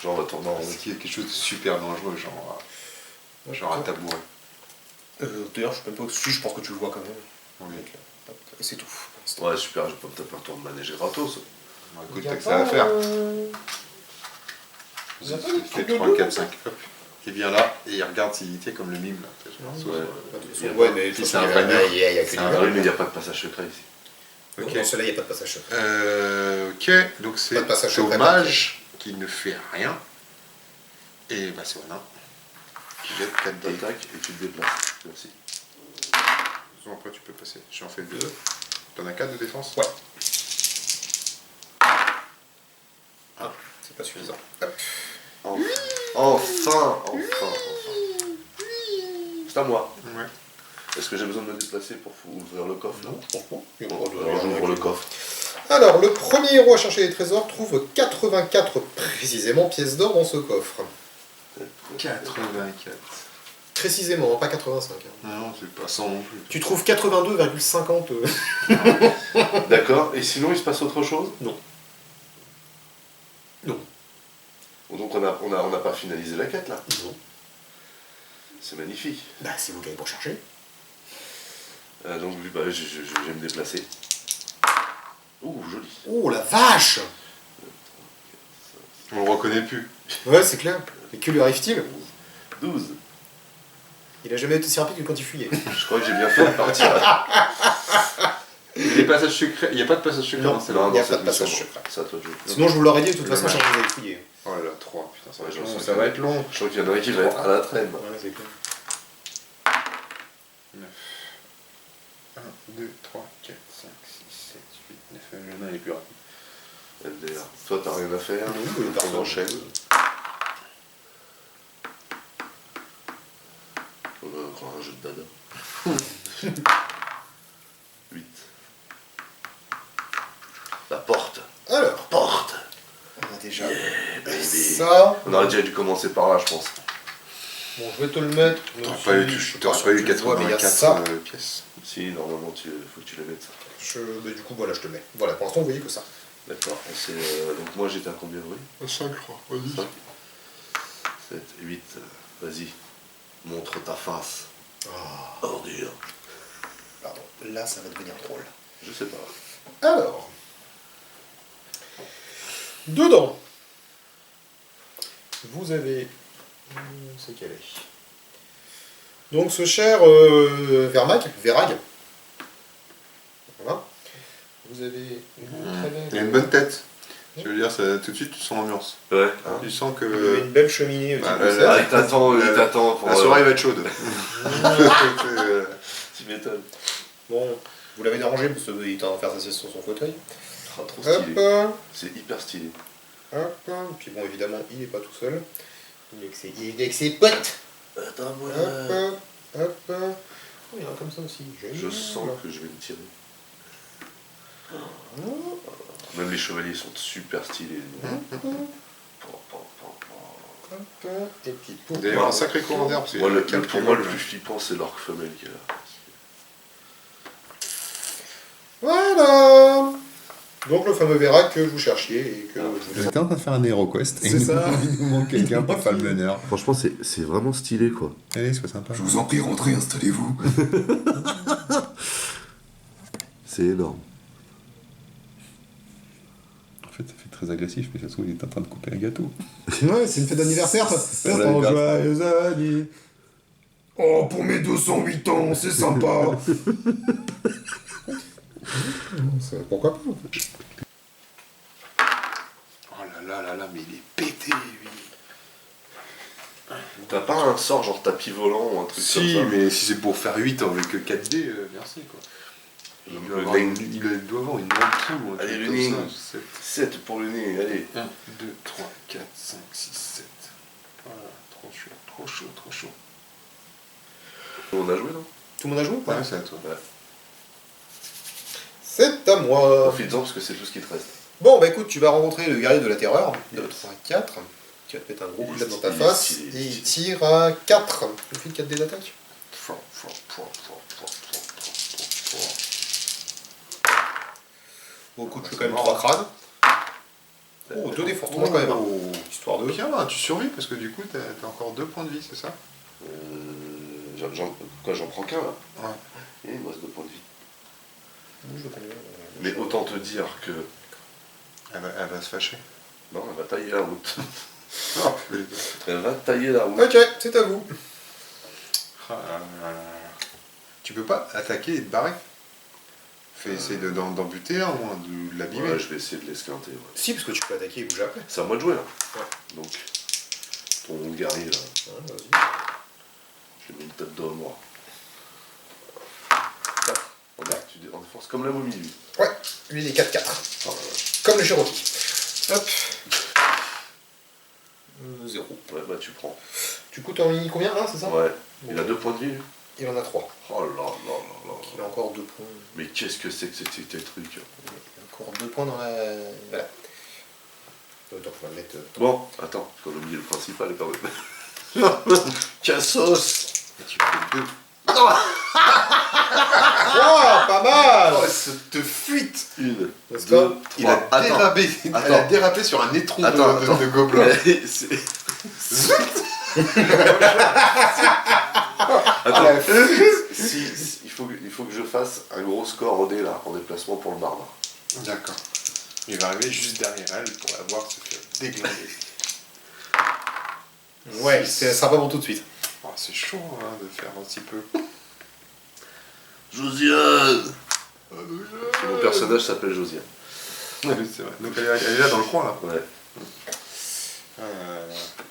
Genre, on va tourner en rond. Est-ce qu'il y a quelque chose de super dangereux, genre un tabouret? D'ailleurs, je sais même pas. Si, je pense que tu le vois quand même. Oui. Et c'est tout. Ouais, super, je vais pas me taper un tour de manège gratos. Bon, écoute, t'as que ça à faire. Il y a pas Il de fait truc de 3, deux, 4, 5, hop. Il vient là, et il regarde s'il était comme le mime, là. Ouais. Ouais, mais Si c'est un panier. il y a que C'est du un Ah oui, mais il n'y a pas de passage secret ici. Ok. Ok. Dans celui-là, il n'y a pas de passage secret. Ok, donc c'est Pas de passage secret, dommage qu'il ne fait rien. Et bah c'est voilà. Qui jette 4 dés. T'attaques et tu te déplaces. Merci. Bon, après tu peux passer. J'en fais 2. T'en as 4 de défense? Ouais. Ah, c'est pas suffisant. Hop. Enfin. C'est à moi. Ouais. Est-ce que j'ai besoin de me déplacer pour ouvrir le coffre là? Franchement, Bon, alors j'ouvre le coffre. Alors, le premier héros à chercher les trésors trouve 84 précisément pièces d'or dans ce coffre. 84. Précisément, pas 85. Hein. Non, c'est pas 100 non plus. Tu trouves 82,50. D'accord, et sinon il se passe autre chose? Non. Non. Donc on n'a pas finalisé la quête là. Non. C'est magnifique. Bah, c'est vous qui allez pour chercher. Donc bah, je vais me déplacer. Ouh, joli. Oh la vache! On le reconnaît plus. Ouais, c'est clair. Mais que lui arrive-t-il? 12. Il a jamais été si rapide que quand il fuyait. Je crois que j'ai bien fait de partir. Les passages secrets. Il n'y a pas de passage secret Non. dans cette Il y a dans pas de cette passage mission, secret. C'est à toi de jouer. Sinon, je vous l'aurais dit, de toute façon, Dommage. je vous avais fouillé. Oh là là, 3. Putain, ça va être Ouais, je long. sens Ça va être long. Je crois qu'il y en a un qui va être à la traîne. Ouais, c'est clair. 1, 2, 3, 4, 5, 6, 7, 8, 9. Le nain il est plus rapide. LDR. Toi, t'as rien à faire. Non, personne. On enchaîne. On va encore un jeu de dada. 8. La porte. Alors, Porte. on a déjà Baby. ça. On aurait déjà dû commencer par là, je pense. Bon, je vais te le mettre. T'aurais pas eu, t'aurais pas eu Tu le vois, mais il y a 84 ça. pièces. Si, normalement, faut que tu les mettes ça. Mais du coup, voilà, je te le mets. Voilà, pour l'instant, vous voyez que ça. D'accord. Donc moi, j'étais à combien, oui? 5, je crois. Vas-y. 5, 7, 8. Vas-y. Montre ta face. Ordure. Pardon, là, ça va devenir drôle. Je sais pas. Alors, dedans, vous avez... C'est quel est? Donc ce cher Verag. Voilà. Vous avez... Il a une bonne tête. Je veux dire, ça, tout de suite, tu sens l'ambiance. Ouais. Tu sens Vous avez que une belle cheminée. bah, type là, Ah, il t'attend pour... la soirée va être chaude. Tu m'étonnes. Bon, vous l'avez dérangé parce qu'il est en train de faire sa sieste sur son fauteuil. Ah, trop stylé. Hop, C'est hyper stylé. hop. Et puis bon, évidemment, il n'est pas tout seul. Il est avec ses potes. Attends-moi. Hop, hop. Oh, il y en a comme ça aussi. Je sens que je vais me tirer. Même les chevaliers sont super stylés. Et puis pour D'ailleurs, un sacré courant d'air. Moi, pour moi, le plus flippant, c'est l'orque femelle qui est là. Voilà. Donc le fameux Vera que vous cherchiez et que je vous J'étais en train de faire un HeroQuest. C'est ça. Il nous manque quelqu'un pour faire le meneur. Franchement, c'est vraiment stylé, quoi. Allez, sois sympa. Je vous en prie, rentrez, installez-vous. C'est énorme. En fait, ça fait très agressif, mais ça se trouve, il est en train de couper un gâteau. Ouais, c'est une fête d'anniversaire. C'est l'anniversaire. Joyeux anniversaire. Oh, pour mes 208 ans, c'est sympa. Pourquoi pas? Oh là là, mais il est pété, lui. T'as pas un sort genre tapis volant ou un truc Si, comme ça? mais si c'est pour faire 8 avec 4D, merci quoi. Il doit avoir une ampoule ou un Allez, truc le comme nez. ça. 7 pour le nez, allez. 1, 2, 3, 4, 5, 6, 7. Voilà, trop chaud. On a joué, non? Tout le monde a joué? Ouais, c'est à toi. Ouais. C'est à moi. Profites-en parce que c'est tout ce qui te reste. Bon, bah écoute, tu vas rencontrer le guerrier de la terreur. 2, 3, 4. Tu vas te mettre un gros coup de latte dans ta Il est face. stylé, il est Et il stylé. tire à 4. Tu fais 4 dés d'attaque. Bon, écoute, je fais quand même 3 crânes. Oh, 2 dés forts. Moi, quand même. Hein. Histoire de. Bien, tu survis parce que du coup, t'as encore 2 points de vie, c'est ça? J'en prends qu'un là. Ouais. Et il me reste 2 points de vie. Je veux combien Mais autant te dire que. Elle va se fâcher. Non, elle va tailler la route. Oh, putain. Elle va tailler la route. Ok, c'est à vous. Tu peux pas attaquer et te barrer? Fais essayer d'en buter un, au moins, de l'abîmer. Ouais, je vais essayer de l'esquinter. Ouais. Si, parce que tu peux attaquer et bouger après. C'est à moi de jouer là. Ouais. Donc, ton guerrier là, Ouais, vas-y. je lui mets une tête d'homme moi. Regarde, tu en défense comme la momie lui. Ouais, lui il est 4-4. Oh, Comme le Cherokee. Hop. 0. ouais, bah tu prends. Du coup, t'en as mis combien? 1, c'est ça? Ouais. Il a 2 points de vie lui. Il en a 3. Oh là là là là. Il a encore 2 points. Mais qu'est-ce que c'est que ces trucs? Il a encore 2 points dans la. Voilà. Donc, on va mettre. Bon, attends, faut oublier le principal quand même. Cassos. Et tu fais 2. Oh, pas mal! Oh, cette fuite! Une, N'est-ce deux, pas? Il a trois. Attends. dérapé, elle a Attends. dérapé sur un étron Attends, attends. de gobelin. C'est- Ah, Attends. Si, il faut que je fasse un gros score au dé là, en déplacement pour le barbare. D'accord. Il va arriver juste derrière elle pour la voir se faire déglinguer. Ouais, ça sera pas bon tout de suite. Oh, c'est chaud hein, de faire un petit peu. Josiane. Mon personnage s'appelle Josiane. Oui, c'est vrai. Donc elle est là dans le coin là. Ouais.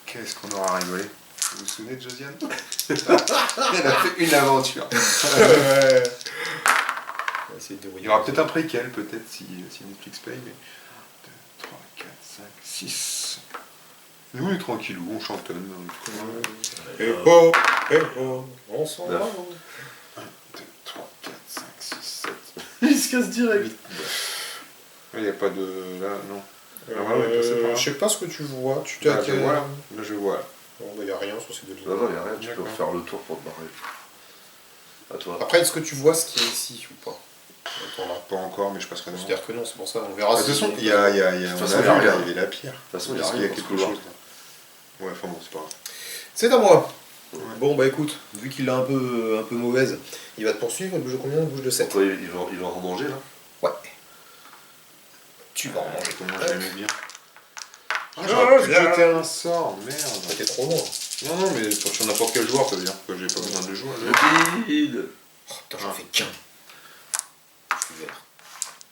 Qu'est-ce qu'on aura rigolé? Vous vous souvenez de Josiane? Elle a fait une aventure. Ouais. On va essayer de Il y aura peut-être un préquel, peut-être si Netflix paye, mais 2, 3, 4, 5, 6. Nous on est tranquillou, on chantonne. Eh oh, on s'en va. 1, 2, 3, 4, 5, 6, 7, Il se casse direct. 8, 9. Il n'y a pas de. Là, non. Ah ouais, toi, c'est pas grave. Je sais pas ce que tu vois. Tu Là, t'as je vois. Là, je vois. Bon, bah, y a rien sur ces deux lignes. Non, non, y'a rien, tu peux D'accord. faire le tour pour te barrer. À toi. Après, est-ce que tu vois ce qui est ici ou pas? Attends, là. Pas encore, mais je passerai devant. C'est-à-dire que non, c'est pour ça, on De verra toute si. façon, il y a, toute on façon, a il y a vu, là, rien. il y avait la pierre. De toute façon, il y Est-ce a qu'il y a rien dans ce quelque couloir. chose là? Ouais, enfin bon, c'est pas grave. C'est à moi. Ouais. Bon, bah écoute, vu qu'il est un peu mauvaise, il va te poursuivre. Il bouge de combien? Il bouge de 7. Pourquoi il va en manger là? Ouais. Tu vas en manger. Comment j'aimais bien. Ah, Ah, j'aurais pu bien. jeter un sort, merde. T'es trop loin. Non, non, mais sur n'importe quel joueur, ça veut dire que j'ai pas besoin de le jouer. Le guide. Oh, putain, j'en fais qu'un. Je suis vert.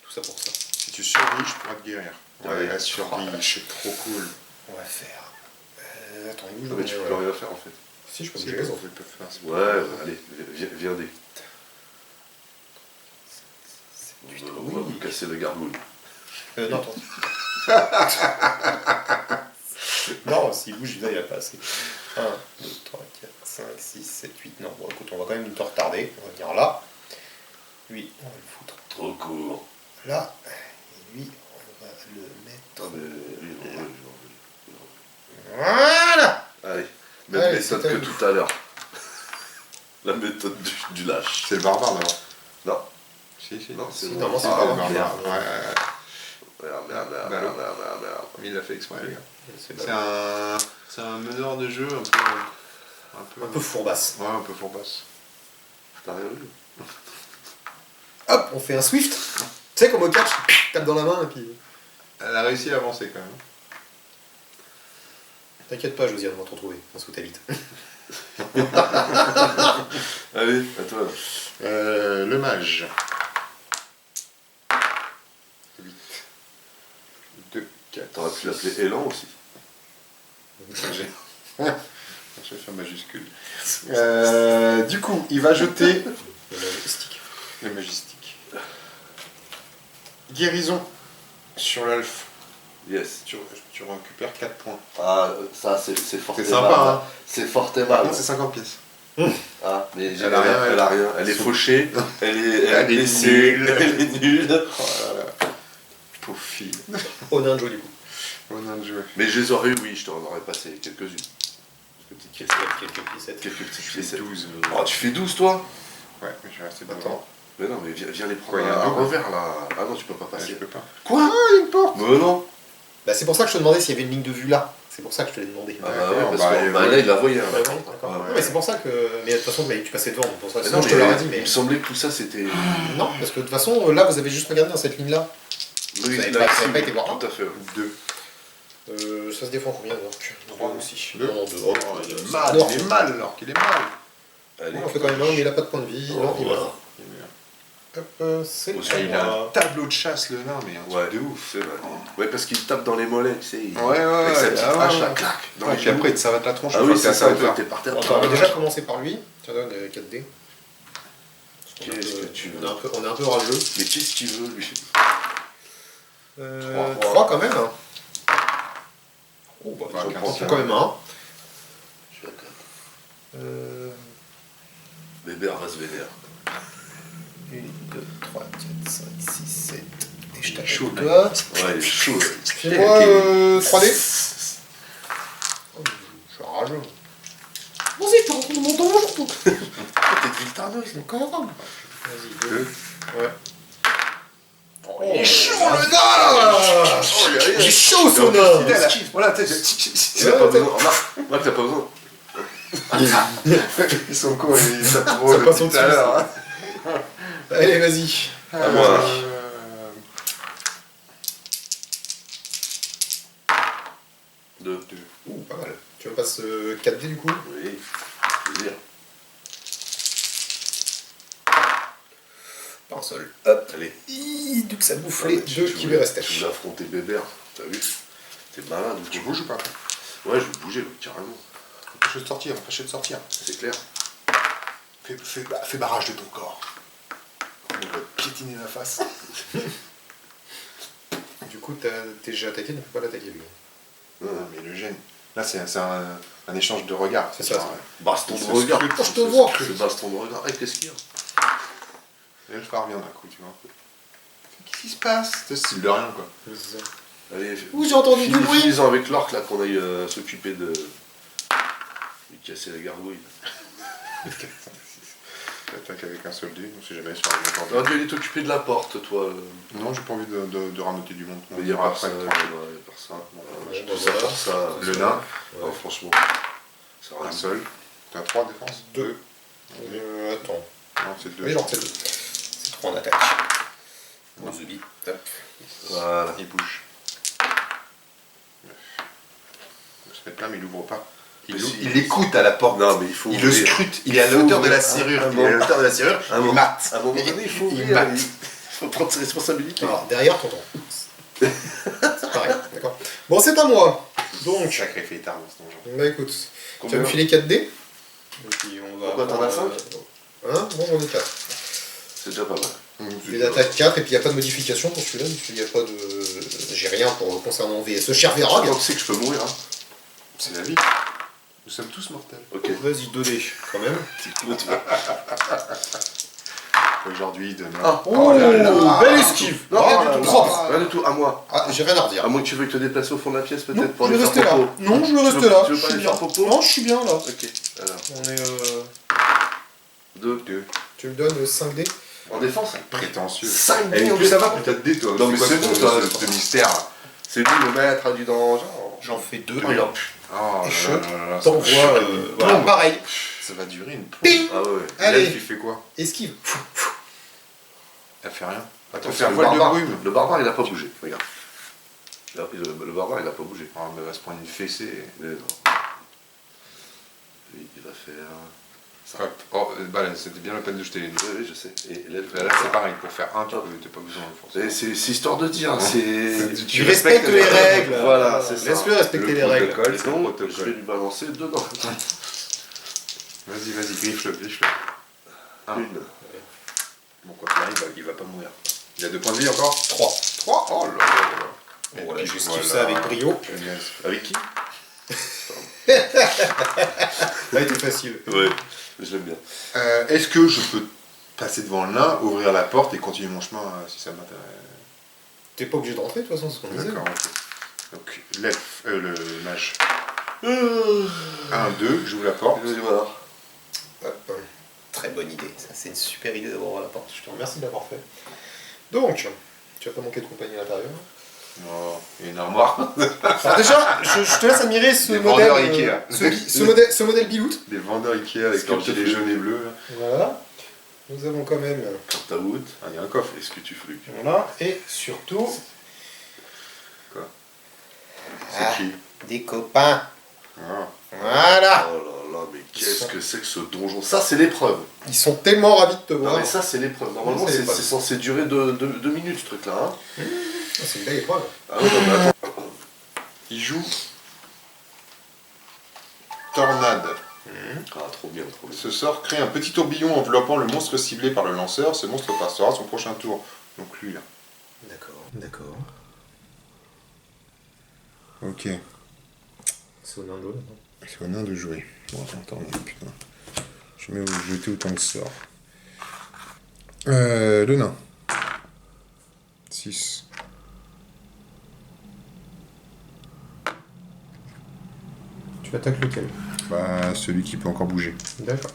Tout ça pour ça. Si tu survis, je pourrais te guérir. Ouais, Ouais. la survie, c'est trop cool. On va faire. Attends, il bouge Non, de mais tu peux combien, plus ouais. rien faire en fait. Si, je peux Si, bouger les les autres, autres. ils peuvent faire ça. Ouais, allez, viens des. On va vous casser le gargouille. Non, attends. Non, s'il bouge, là, il a pas assez. 1, 2, 3, 4, 5, 6, 7, 8. Non, bon, écoute, on va quand même te retarder. On va venir là. Lui, on va le foutre Trop court. là. Et lui, on va le mettre. Non, mais lui, non, Voilà. allez, même Allez, méthode c'est à que vous. tout à l'heure. La méthode du lâche. C'est le barbare d'abord. Non, Si, si. Non, c'est Si, bon. normalement, c'est Ah, pas merde, grave. merde, Ouais, ouais, merde, merde, Bah, merde, merde, merde, merde. mais il l'a fait exprès, les gars. C'est C'est un meneur de jeu un peu fourbasse. Ouais, un peu fourbasse. T'as rien vu? Hop, on fait un Swift. Tu sais, comme au catch, tape dans la main et puis... Elle a réussi à avancer quand même. T'inquiète pas, Josiane, on va te retrouver. On se fout vite. Allez, à toi. Le mage. 8. 2, 4. T'aurais pu l'appeler Élan aussi. Je vais faire majuscule. Du coup, il va jeter le majestic. Guérison sur l'elfe. Yes. Tu récupères 4 points. Ah, ça, c'est fort. C'est et sympa, mal. hein. C'est fort et Par mal. contre, c'est 50 pièces. Ah, mais Elle a rien, elle a rien. Elle est fauchée, elle est blessée, nulle. elle est nulle. Oh là là. Pauvre fille. On a un jeu du coup. On a de jouer. Mais je les aurais eu, oui, je t'en aurais passé quelques-unes. Petites pièces. Quelques piécettes. Quelques petites Je fais pièces. 12. Oh, tu fais 12 toi? Ouais, mais je vais rester devant. Attends. Mais non, mais viens les prendre Quoi, il y a à un double revers là. Ah non, tu peux pas Ah, passer. je peux pas. Quoi? Une porte. Mais non. Bah, c'est pour ça que je te demandais s'il y avait une ligne de vue là. C'est pour ça que je te l'ai demandé. Ah bah D'accord, ouais, parce bah, que et bah, ouais. là il la voyait. Hein, Ouais, par ouais, contre. d'accord. Ah, Non, ouais. mais c'est pour ça que. Mais de toute façon, tu passais devant. Pour ça. Mais Sinon, non, je te mais l'aurais dit, mais. il me semblait que tout ça c'était. Non, parce que de toute façon, là, vous avez juste regardé dans cette ligne là. Oui, avez là, pas- ici, vous avez pas été voir, tout à fait. Ouais. 2. Ça se défend combien donc 3 aussi. 2. Non, 2. Oh, il est mal. Il est mal alors qu'il est mal. Allez. On fait quand même un, mais il a pas de point de vie. Non, il voilà. meurt. Hop, c'est Aussi, à Il a moi. un tableau de chasse, le nain, mais un truc Ouais, de ouf. c'est vrai. Ouais, parce qu'il tape dans les mollets, tu sais. Ouais, Avec sa petite hache, là, ouais. clac, dans Ouais, les puis genoux. après, il te s'arrête la tronche. Ah une oui, fois que c'est t'as ça, à faire. t'es par terre. Bon, attends, on va déjà commencer par lui. Tiens, donne 4D. Qu'est-ce que tu veux? On est un peu rageux. Mais qu'est-ce qu'il veut, lui? 3 quand même. Hein. Oh, bah, Bah, j'en 15, prends ça quand même un. Je suis d'accord. Euh, Bébert va se vénère. 1, 2, 3, 4, 5, 6, 7. Et je tape chaud, toi. Ouais, il est chaud. là. Fais-moi 3D. Oh, je suis rageux. Vas-y, je te rencontre mon donjon. T'es de Viltarnos, là. Quand même. Vas-y, 2. 2. Ouais. Oh, il est chaud, le Il est chaud, ce nain. Voilà, tu Il sais, a pas besoin. Remarque, t'as pas besoin. ils sont cons, ils tapent Ça trop passe depuis au-dessus, tout à l'heure. hein. Allez, vas-y. À moi. Deux. Ouh, pas mal. Tu me passes 4D du coup. Oui, plaisir. Pas un seul. Hop. Allez. Donc ça bouffe Ah, les mais tu- deux tu qui voulais- lui restaient. Tu voulais affronter Bébert, t'as vu? T'es malin, du Tu coup. bouges ou pas? Ouais, je vais bouger, carrément. Empêche de sortir, empêche de sortir. C'est clair. Fais barrage de ton corps. On va piétiner la face. Du coup, t'es déjà attaqué, ne peux pas l'attaquer lui. Non, mais le gêne. Là, c'est un échange de regards. C'est ça. Baston de Se regard. Oh, je te vois. C'est baston de regard. Eh, qu'est-ce qu'il y a? Et le phare vient d'un coup, tu vois. Qu'est-ce qui se passe? C'est style de rien, quoi. Allez, Ouh, j'ai entendu du bruit. finissons avec l'orque là qu'on aille s'occuper de casser la gargouille. J'attaque avec un seul dé, on sait jamais sur un T'aurais montant. dû aller t'occuper de la porte, toi. Non, j'ai pas envie de ramener du monde. Mais il y a verra par ça, après. il y a par ça. Ouais, Tout ça, par ça. Le nain, Non, franchement, ça un aurait seul. T'as 3 défenses? 2. Attends. Non, c'est 2. Oui, non, c'est 2. C'est 3 en attaque. Bon, Zubi. Hop. Voilà. Il bouge. Il se met là, mais il ouvre pas. Mais si. Il écoute à la porte. Non, mais il faut Il le ouvrir. scrute. Il est à la hauteur de la serrure. Un Il est à la hauteur de la serrure. Un Il moment. mate. À un moment donné, il faut Il ouvrir. mate. Il faut prendre ses responsabilités. Alors, derrière, t'entends. C'est pareil, d'accord. Bon, c'est à moi. Donc, Sacré fêtard dans ce donjon. bah écoute, tu Combien? vas me filer 4D. Et puis on va. Pourquoi, t'en as 5? Hein? Bon, j'en ai 4. C'est déjà pas mal. Les attaques 4, et puis il n'y a pas de modification pour celui-là, parce qu'il n'y a pas de. J'ai rien pour concernant VS. Cher Vérag. Quand tu sais que je peux mourir, hein. C'est la vie. Nous sommes tous mortels. Ok. Vas-y, 2D quand même. Aujourd'hui, demain. Ah, Oh, belle esquive. Non, Ah, rien du tout. propre. Rien du tout, à moi. Ah, j'ai rien à redire. À moins que tu veuilles te déplacer au fond de la pièce, Non, peut-être, pour je aller vais faire rester là. popo. Non, je vais Tu rester veux- là. tu veux Je pas suis aller bien. faire popo? Non, je suis bien là. Ok, alors. On est. 2. Tu me donnes 5D. En défense, Prétentieux. 5 Et millions plus de ça va, plus t'as de dés, toi. Non, mais quoi c'est bon, toi. ce mystère. Là. C'est lui le maître du danger. J'en fais 2. Ah, regarde. Oh Et là je là là là, t'envoie. Voilà, plombe. pareil. Ça va durer une plombe. Ping. Ah ouais. Allez. Tu fais quoi? Esquive. Elle fait rien. Attends, faire le voile de barbare, brume. le barbare il a pas bougé, regarde. Le barbare il a pas bougé. Oh, mais elle va se prendre une fessée. Mais non. Lui, il va faire. Hop. Oh, bah là, c'était bien la peine de jeter les dés. Oui, oui, je sais. Et là, Là, c'est pareil, pour faire un, tu n'as pas besoin de forcer. c'est histoire de dire, c'est. Tu respectes les règles. Voilà, c'est ça. Laisse-le respecter les règles. protocole, c'est le Donc, je vais protocole. lui balancer dedans. Vas-y, griffe-le, griffe-le. Un. Une. Bon, quoi qu'il arrive, il va pas mourir. Il a 2 points de vie encore 3. 3. Oh là là là. Bon, voilà, puis, j'esquive ça avec brio. Punaise. Avec qui? Ça a été facile. Ouais, je l'aime bien. Est-ce que je peux passer devant le nain, ouvrir la porte et continuer mon chemin si ça m'intéresse? T'es pas obligé de rentrer, de toute façon, c'est ce qu'on disait. D'accord, ok. Donc, le mage. 1, 2, j'ouvre la porte. Et voilà. Hop. Très bonne idée. Ça, c'est une super idée d'avoir la porte. Je te remercie de l'avoir fait. Donc, tu vas pas manquer de compagnie à l'intérieur. Oh, il y a une armoire. Alors déjà, je te laisse admirer ce Des modèle. vendeurs Ikea. Ce modèle Bilout. Des vendeurs Ikea avec Score leurs gilets de feu. jaunes et bleus. Là. Voilà. Nous avons quand même. Carte à out. Ah, il y a un coffre. Est-ce que tu fluques? Voilà. Et surtout. C'est Ah. qui? Des copains. Ah. Voilà. Oh là là, mais qu'est-ce que c'est que ce donjon? Ça, c'est l'épreuve. Ils sont tellement ravis de te voir. Non, mais ça, c'est l'épreuve. Normalement, C'est c'est l'épreuve. censé durer 2 minutes, ce truc-là. Hein. Ah, c'est une belle épreuve. Ah oui, non, mais attends. Il joue Tornade. Ah, trop bien, trop bien. Ce sort crée un petit tourbillon enveloppant le monstre ciblé par le lanceur. Ce monstre passera à son prochain tour. Donc lui, là. D'accord. D'accord. Ok. C'est au Nando là. C'est au nain de jouer. Bon, attends, putain. Je mets où jeter autant de sorts. Le nain. 6. Tu attaques lequel? Bah, celui qui peut encore bouger. D'accord.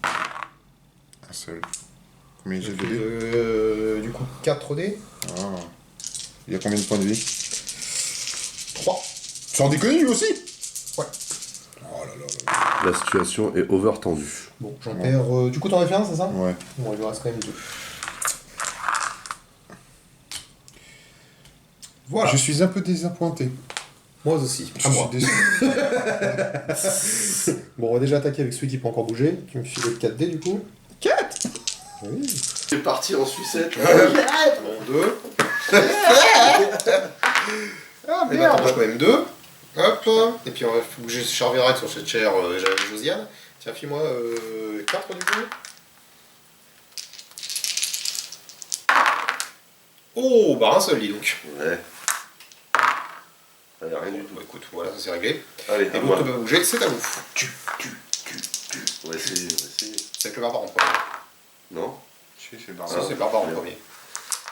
Un seul. Combien j'ai de dés Du coup, 4 dés. Ah. Il a combien de points de vie? 3. Sans déconner, lui aussi? Ouais. Oh là là là. La situation est over tendue. Bon, j'en perds. Du coup, t'en as fait un, c'est ça? Ouais. Bon, il lui reste quand même 2. Voilà. Je suis un peu désappointé. Moi aussi. Je À moi. suis déçu. Bon, on va déjà attaquer avec celui qui peut encore bouger. Tu me files le 4D du coup. 4. Oui. C'est parti en sucette. Bon, 2. Ah merde. T'en quand même 2. Hop. Et puis on va bouger Charverac sur cette chair Josiane. Tiens, file-moi 4 du coup. Oh, bah un seul, dis donc. Ouais. Allez, rien du tout. Bah écoute, voilà, ça c'est réglé. Allez, Et à l'autre moi. peut bouger, c'est à vous. On va essayer, on va essayer. C'est avec le barbare en premier. Non? Si, c'est le Ça, barbare. c'est le barbare en bien. premier.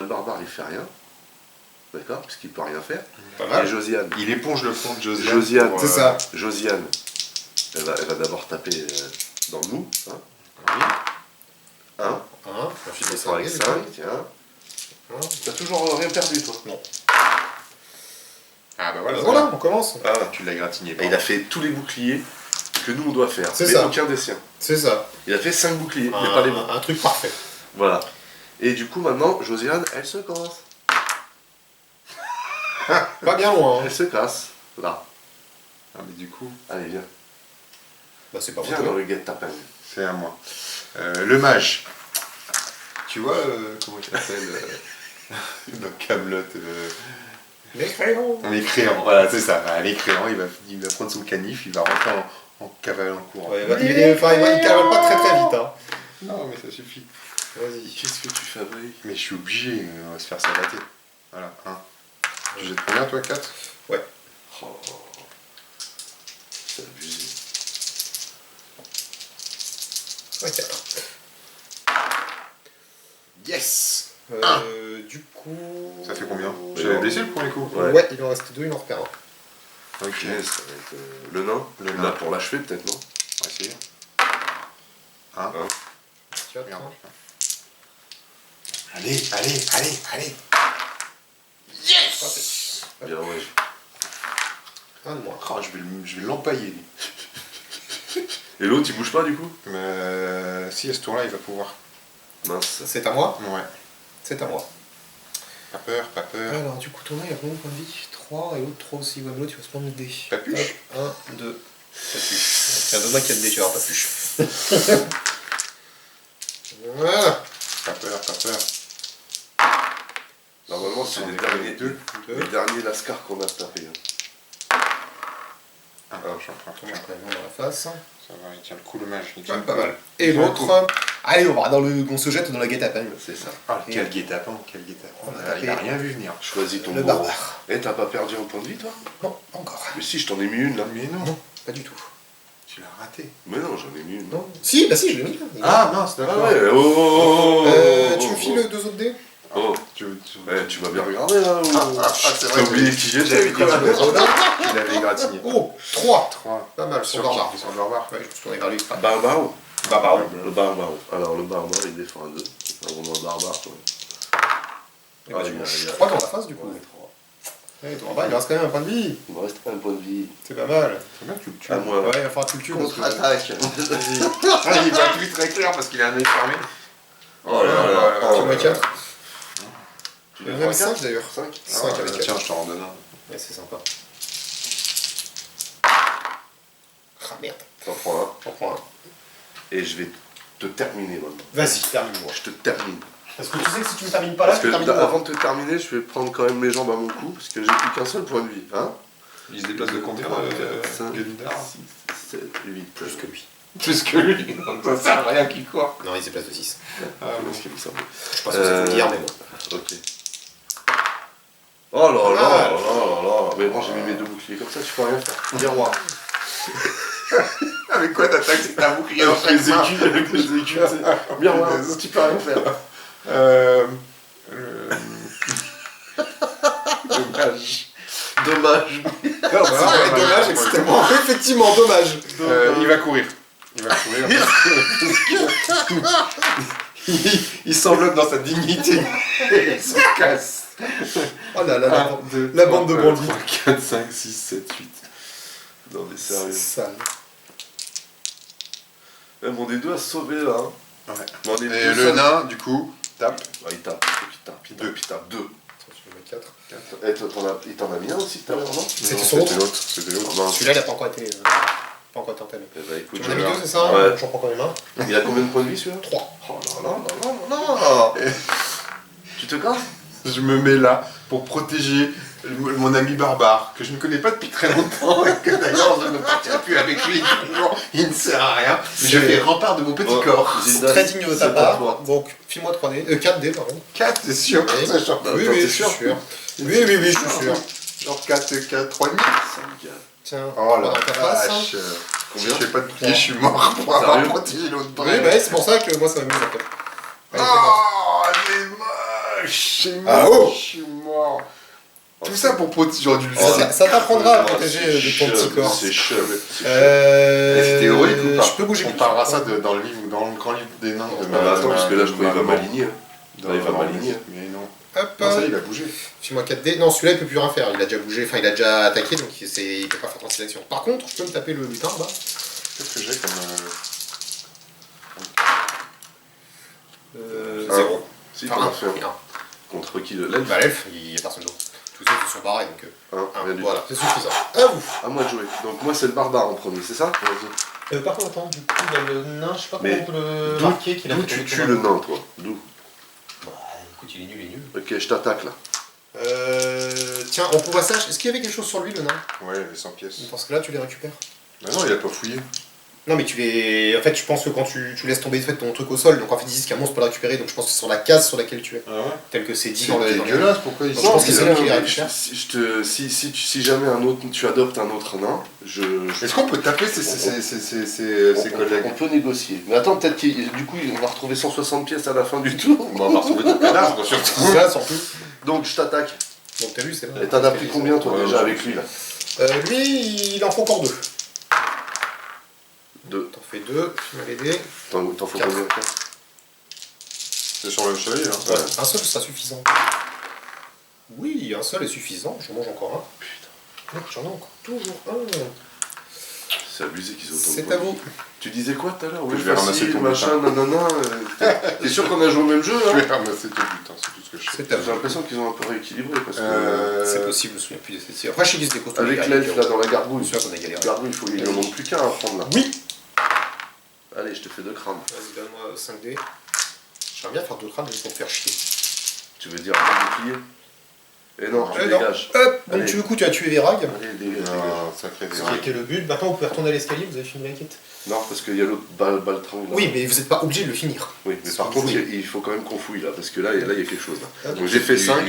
Le barbare, il fait rien. D'accord? Puisqu'il peut rien faire. Pas Et mal. Josiane. Il éponge le fond de Josiane. Josiane, pour, C'est ça. Josiane, elle va d'abord taper dans le mou. Hein. Oui. 1. Un. Je descends avec 5, tiens. T'as toujours rien perdu, toi? Non. Ah bah voilà. Voilà, on commence. Ah, Tu l'as gratigné. et il a fait tous les boucliers que nous on doit faire. C'est mais ça. aucun des siens. C'est ça. Il a fait 5 boucliers, mais pas les bons. Un truc parfait. Voilà. Et du coup, maintenant, Josiane, elle se casse. Pas bien loin. Hein. Elle se casse. Là. Ah, mais du coup, Allez, viens. Bah c'est pas Viens dans vrai. le guet-apens. c'est à moi. Le mage. Tu vois, comment il s'appelle dans Camelot Les crayons. les créants, voilà, c'est ça. Ah, les créants, il va prendre son canif, il va rentrer en cavale en courant. Ouais, il cavale pas très très vite. Hein. Non, mais ça suffit. Vas-y. Qu'est-ce que tu fabriques? Mais je suis obligé, on va se faire sabater. Voilà, 1. Tu jettes combien, toi? 4? Ouais. Oh, c'est abusé. Ouais, 4. Yes. Du coup. Ça fait combien? Ouais. J'avais blessé le premier coup. Ouais. Ouais, il en reste 2, il en repère un. Ok, Punaise, ça va être le nain. Le Là, nain. pour l'achever, peut-être, non? on va essayer. Tu as Merde. Allez, allez, allez, allez. Bien, ouais. Un de moins. Oh, je vais l'empailler, lui. Et l'autre, il bouge pas du coup? Si, à ce tour-là, il va pouvoir. Mince. C'est à moi. Ouais. C'est à moi. Pas peur, pas peur. Alors, du coup, ton il a combien de points de vie? 3, et l'autre 3 aussi. Ouais, mais l'autre, il va se prendre le dé. Papuche. 1, 2. Papuche. Tiens, donne-moi 4 dés, tu vas avoir Papuche. Voilà. Pas peur, pas peur. Normalement, c'est les derniers lascars qu'on a tapés. Ah, j'en prends On marque dans la face. Ça va, il tient le coup, le mage. Il Ouais, tient pas le coup. mal. Et l'autre. Allez, on va dans le. On se jette dans la guet-apens. C'est ça. Ah, quel guet-apens, quel guet-apens. On a Il a tapé. rien vu venir. Choisis ton Le mot. barbare. Eh, t'as pas perdu un point de vie, toi? Non, pas encore. Mais si, je t'en ai mis une là. Mais non, Non, pas du tout. tu l'as raté. Mais non, j'en ai mis une. Non. Si, bah si, je l'ai mis. Ah, mince, Ah d'accord. ouais, oh, Tu me files 2 autres dés? Oh, Tu tu m'as bien regardé là ou... c'est T'as oublié qui j'étais quand même. Il avait gratigné. Oh, 3. 3. Pas mal, sur Sur barbare. qui? Sur le barbare. Ouais, je me suis tourné vers lui. Barbare. Barbare. Le barbare. Alors le barbare il défend à 2. C'est vraiment un barbare toi. Et bah, tu il y a- manges il y a- 3 dans la face, du coup. Ouais, 3. Ouais, ton barbare, il reste quand même un point de vie. Il me reste un point de vie. C'est pas mal. C'est bien que tu le tues. À moi. Ouais, il va falloir que tu le tues. parce que- Contre-attaque. Ah, il va plus très clair parce qu'il a un œil fermé. Oh là là. Tu vois 4. Tu Il y en a les même prends 5 d'ailleurs. 5. 5 avec 4. Tiens, je t'en redonne un. Ouais, c'est sympa. Ah merde. T'en prends un. J'en prends un. Et je vais te terminer maintenant. Vas-y, termine-moi. Je te termine. Parce que tu sais que si tu me termines pas là, Parce je que te termine avant de te terminer, je vais prendre quand même mes jambes à mon cou. Parce que j'ai plus qu'un seul point de vie. Hein? Il se déplace de combien 5, Galundar 6, 7, 8. plus que lui. Plus que lui. Donc ça sert à rien qu'il court. Non, il se déplace de 6. Ah, Parce qu'il me semble. Je pense que c'est faut le dire, mais bon. Ok. Oh là là là là là. Mais bon, j'ai mis mes 2 boucliers comme ça, tu peux rien faire. Miroir. Avec quoi t'attaques? C'est un bouclier dans Avec chaque les main. écus, avec les écus. Miroir, tu peux rien faire. Dommage. Dommage. Dommage, extrêmement. Effectivement, dommage. Il va courir. Il va courir. Il s'enveloppe dans sa dignité. Il se casse. Oh là là, 1, 2, la bande de bandits. 3, 4, 5, 6, 7, 8. Non mais c'est sérieux. sale. Même on est deux à se sauver là. Hein. Ouais. Mais on est Et deux le seuls. nain, du coup, tape. Ah, il tape, il tape 2. Attention, je vais mettre 4. Il t'en a mis un aussi tout à l'heure, non? C'était Non, son autre. C'était l'autre. Oh, mince. Celui-là, il a pas encore été. Pas encore été entamé. Eh ben, écoute, Tu en as mis je- 2, c'est ça? Ouais. J'en prends quand même un. Il a combien de points de vie celui-là? 3. Oh là là là là là. Tu te casses? Je me mets là pour protéger mon ami barbare, que je ne connais pas depuis très longtemps, et que d'ailleurs je ne partirai plus avec lui. Il ne sert à rien. Mais je fais rempart de mon petit Ouais. corps. Zidane, Très digne de c'est ta pas part. toi. Donc, file-moi 3 dés. 4 dés, pardon. 4, c'est sûr. Oui. Ça, genre, Oui, attends, oui, t'es je suis sûr sûr. Oui, oui, oui, je suis sûr. genre 4, 3 et demi. Tiens, Oh dans la ta face. vache. Si Combien? je fais pas de bouclier, je suis mort pour avoir Sérieux protégé l'autre bras. Oui, bah, c'est pour ça que moi, ça m'amuse en fait. Allez, fais-moi. Oh, c'est moche. C'est Ah, moche. oh. Je suis mort. Tout ça pour protéger. J'aurais dû le Oh, faire. ça t'apprendra à Oh, protéger c'est de ton petit chum, corps. C'est chum. C'est théorique ou pas? Je peux bouger On plus. parlera ça dans le livre, dans le grand livre des nains de Ah bah attends, parce que là je crois qu'il va maman. m'aligner. Hein. Dans Là, il va dans- m'aligner. Mais non. Hop, Non, ça y est, il a bougé. file-moi 4 dés. Non, celui-là, il peut plus rien faire. Il a déjà bougé, enfin, il a déjà attaqué, donc il peut pas faire 36 actions. Par contre, je peux me taper le lutin là-bas. Qu'est-ce que j'ai comme. 0. Si, Enfin, t'en as 1. fait un. Contre qui le l'elfe? Bah, l'elfe, il y a personne d'autre. Tous ceux qui sont barrés, donc. Rien du tout. Voilà, c'est suffisant. À vous. À moi de jouer. Donc moi c'est le barbare en premier, c'est ça? Par contre, attends, du coup, il y a le nain, je sais pas Mais comment on peut le d'où- marquer qu'il a D'où fait tu tomber tues comme le un- nain toi? D'où? Bah, écoute, il est nul. Ok, je t'attaque là. Tiens, en pourvoissage, est-ce qu'il y avait quelque chose sur lui, le nain? Ouais, les 100 pièces. Parce que là, tu les récupères. Bah non, il a pas fouillé. Non, mais tu les. En fait, je pense que quand tu laisses tomber ton truc au sol, donc en fait, ils disent qu'un monstre peut le récupérer, donc je pense que c'est sur la case sur laquelle tu es. Ah ouais? Tel que c'est dit C'est dans le. dégueulasse, pourquoi il Je pense que c'est mais lui qui les là, récupère. si jamais tu adoptes un autre nain, Est-ce qu'on peut taper ses collègues? on peut négocier. Mais attends, peut-être du coup on va retrouver 160 pièces à la fin du tour. On va retrouver ton cadavre, surtout. C'est là, surtout. Donc je t'attaque. Donc t'as vu, c'est là. Et t'en as pris combien toi Ouais, déjà ouais. avec lui là? Lui, il en faut encore 2. 2. T'en fais 2, tu m'as aidé. T'en faut Quatre. combien? C'est sur le chevalier, hein. Ouais. Un seul sera suffisant. Oui, un seul est suffisant. Je mange encore un. Putain, Mec, j'en ai encore toujours un. c'est abusé qu'ils aient autant de C'est points à de vie. vous. Tu disais quoi tout à l'heure? Que Oui, je vais ramasser facile, ton machin, nanana. T'es sûr qu'on a joué au même jeu, Je hein? vais ramasser ton butin, c'est tout ce que je sais. C'est à J'ai vous. l'impression qu'ils ont un peu rééquilibré parce que... C'est possible, je me souviens plus de cette série. Après, je sais qu'ils étaient costauds. Avec l'elfe là dans la gargouille. C'est sûr qu'on a galéré. Gargouille, il ne manque plus qu'un à prendre là. Oui. Allez, je te fais 2 crânes. Vas-y, donne-moi 5D. J'aimerais bien faire 2 crânes juste pour te faire chier. Tu veux dire un bouclier? Et non, tu non. dégages. Hop, donc Allez. tu as tué Verag. Allez, dégage. Ah, sacré Ce qui désir. était le but. Maintenant, vous pouvez retourner à l'escalier, vous avez fini la quête. Non, parce qu'il y a l'autre baltringue là. Oui, mais vous n'êtes pas obligé de le finir. Oui, mais C'est par vous contre, fouillez. il faut quand même qu'on fouille là, parce que là, il y a quelque chose là. Ah, Donc j'ai fait 5,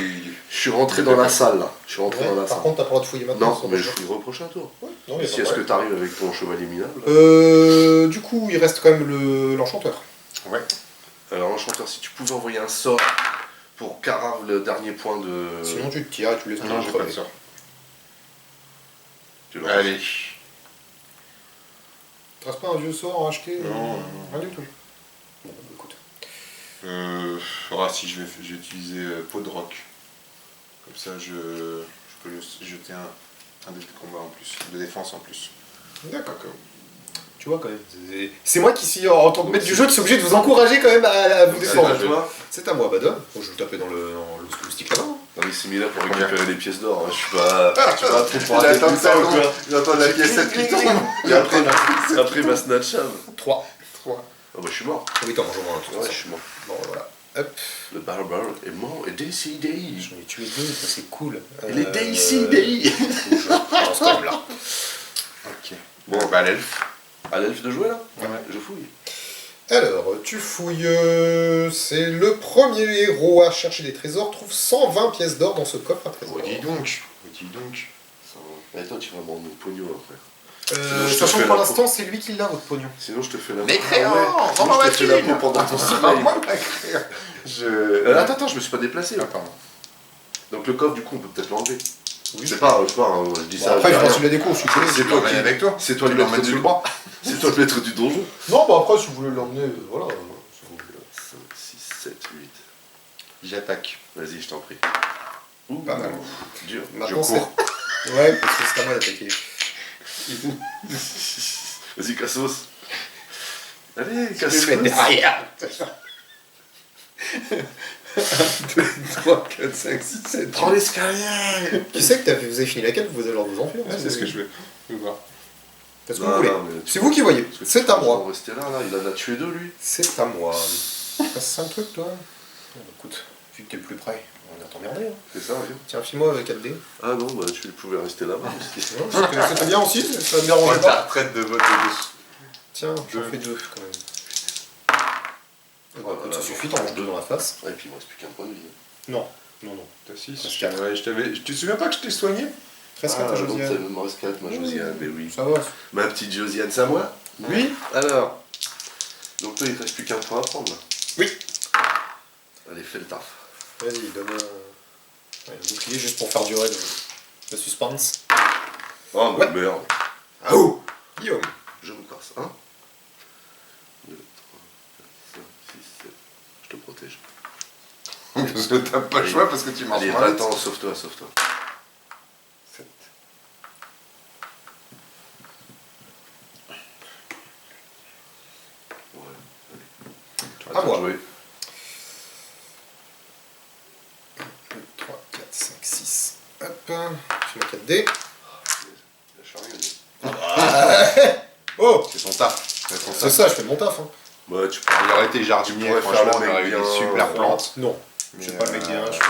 je suis rentré dans la salle là. Je suis rentré Ouais, dans la par salle. contre, t'as pas le droit de fouiller maintenant. Non, ça mais va je pas. fouillerai au prochain tour. Ouais, non, Et mais si est-ce que t'arrives avec ton chevalier minable? Du coup, il reste quand même l'enchanteur. Ouais. Alors, enchanteur, si tu pouvais envoyer un sort pour Carave le dernier point de. Sinon, tu te tires et tu laisses Non, j'ai pas de sort. Tu le Allez. Tu reste pas un vieux sort à acheter Non. Rien du tout. Bon, écoute. Si je vais utiliser peau de roc. Comme ça, je peux lui jeter un dé de combat en plus, de défense en plus. D'accord. Tu vois quand même. C'est moi qui suis en tant que maître du jeu qui suis obligé de vous encourager quand même à vous C'est défendre. à toi. C'est à moi, Badon. Bon, je vais le taper dans le stick là-bas. Non, mais c'est mis là pour récupérer les pièces d'or. hein. Je suis pas. Tu vas trop pour Il arrêter attend tout ça ou ça, quoi? J'attends la pièce qui tombe. Et après, il va snatch 3. 3. Ah bah je suis mort. Oui, t'en manges au moins un, tout Ouais, ça. je suis mort. Bon, voilà. Hop. Le barbare est mort et décidé. J'en ai tué 2, ça c'est cool. Il est décidé. Je pense quand même là. Ok. Bon, bah l'elfe. À l'elfe de jouer là? Ouais. Je fouille. Alors, tu fouilles. C'est le premier héros à chercher des trésors. Trouve 120 pièces d'or dans ce coffre à trésors. Oh, dis donc. Oh, dis donc. Et toi, tu vas vendre mon pognon après. Je te sachant fais que pour la l'instant, c'est lui qui l'a, votre pognon. Sinon, je te fais la Mais peau. créant, Ah ouais. Sinon, vends-moi je ma te fais la thune. peau pendant ton sommeil. Je... Attends, je me suis pas déplacé. Ah, pardon. Donc le coffre, du coup, on peut peut-être l'enlever. Oui. Je sais pas, hein, je dis Bon, ça. après, je je dis pense rien. qu'il a des cours, si vous voulez. C'est toi qui. avec toi. C'est toi le Tu maître l'emmènes du sous le bras. C'est toi le maître du donjon. Non, bah après, si vous voulez l'emmener, voilà. 5, 6, 7, 8. J'attaque. Vas-y, je t'en prie. Ouh, Pas mal. Dur. Maintenant, Je c'est. cours. Ouais, parce que c'est à moi d'attaquer. Vas-y, Cassos. Allez, Je Cassos. vais mettre derrière. 3, 4, 5, 6, 7. Prends l'escalier. Tu sais que vous avez fini la quête, vous allez leur vous enfuir. C'est ce que je vais voir. Faites ce que vous voulez. mais C'est vous qui voyez. parce que tu C'est peux à pas moi. rester là, il en a tué 2 lui. C'est à moi. Passe 5 trucs, toi. Bon, écoute, vu que t'es le plus près, on va t'emmerder. Hein. C'est ça, viens. Tiens, file-moi avec 4D. Ah non, bah tu pouvais rester là-bas aussi. Non, c'était bien aussi, ça me dérangeait la pas. retraite de votre douce. Tiens, j'en Deux. fais 2 quand même. Voilà, Écoute, ça suffit, t'en manges 2 dans la face. Et puis il me reste plus qu'un point de vie. Non, non, non. T'as 6. Parce que- Ouais, tu te souviens pas que je t'ai soigné? 13 Ah, 4 à donc Josiane. il me reste 4, ma Josiane, mais oui. Ça va. Ma petite Josiane, c'est à moi? Oui. Alors. Donc toi, il te reste plus qu'un point à prendre là. Oui. Allez, fais le taf. Vas-y, donne-moi un bouclier juste pour faire durer le suspense. Oh, Ouais. merde. Ah oh Guillaume. Je me casse. 1, 2, 3, 4, 5, 6, 7. Je te protège. Parce que t'as pas le choix parce que tu marches Allez, mal. attends, sauve-toi, sauve-toi. 7. Ouais, allez. À moi. Jouer. 3, 4, 5, 6. Hop. Je mets 4D. Lâche rien, lui. Oh C'est son taf. C'est son C'est taf. ça, je fais mon taf. Hein. Ouais, tu Il aurait été jardinier, pourrais franchement, faire le il aurait mec eu des bien, super plantes. Non, je Mais, suis pas le mec bien. Je fais...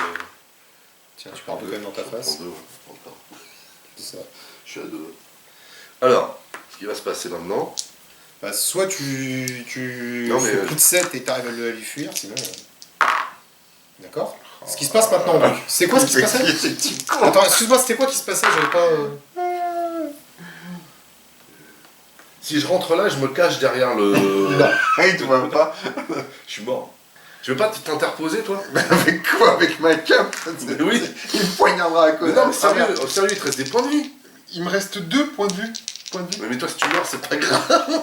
Tiens, tu pars un peu quand même dans ta prends face. 2, encore. C'est ça. Je suis à 2. Alors, ce qui va se passer maintenant, Bah, soit tu Non, mais, fais coup de 7 et t'arrives à lui fuir, sinon... D'accord. Ce qui se passe maintenant, donc. C'est quoi ce qui se passait Attends, excuse-moi, c'était quoi qui se passait? J'avais pas... si je rentre là, je me cache derrière le. Non. Ah, il te voit pas. Je suis mort. Tu veux pas t'interposer, toi? Avec quoi? Avec ma cape? Mais oui. Il me poignardera à Mais côté. non, mais sérieux, sérieux, il te reste des points de vie. Il me reste 2 points de vue. Mais toi, si tu meurs, c'est pas grave.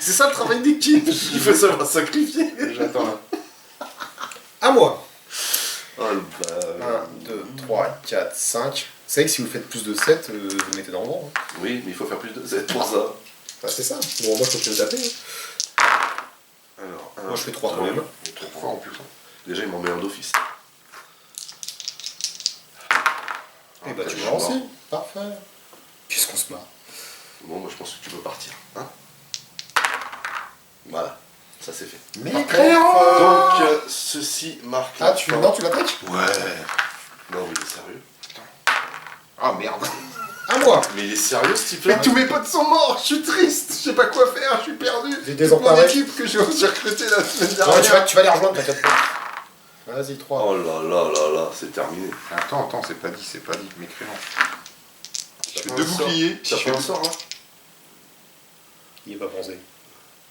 C'est ça le travail d'équipe. Il faut savoir sacrifier. J'attends là. À moi. Oh, le 1, 2, 3, 4, 5. C'est vrai que si vous faites plus de 7, vous le mettez dans le vent. Hein. Oui, mais il faut faire plus de 7 pour ça. Bah, c'est ça. Bon, moi je peux le taper. Hein. Alors, Moi je fais 3 quand même. Trop fort en plus. Déjà, il m'en met un d'office. Et bah tu je me lances. suis Parfait. Qu'est-ce qu'on se marre. Bon, moi je pense que tu peux partir. Hein, voilà, ça c'est fait. Mais Donc, ceci marque. Ah, tu l'attaques. Ouais. Non, mais il est sérieux. Ah merde. À moi. Mais il est sérieux ce type-là. Mais tous mes potes sont morts, je suis triste, je sais pas quoi faire, je suis perdu. J'ai Toute désemparé. mon équipe que j'ai recruté la semaine Ouais, dernière. tu vas les rejoindre, t'inquiète pas. Vas-y, 3. Oh là là là là, c'est terminé. Attends, c'est pas dit, mes crayons. Je fais T'as 2 fait un boucliers. T'as fait un sort là. Il est pas pensé.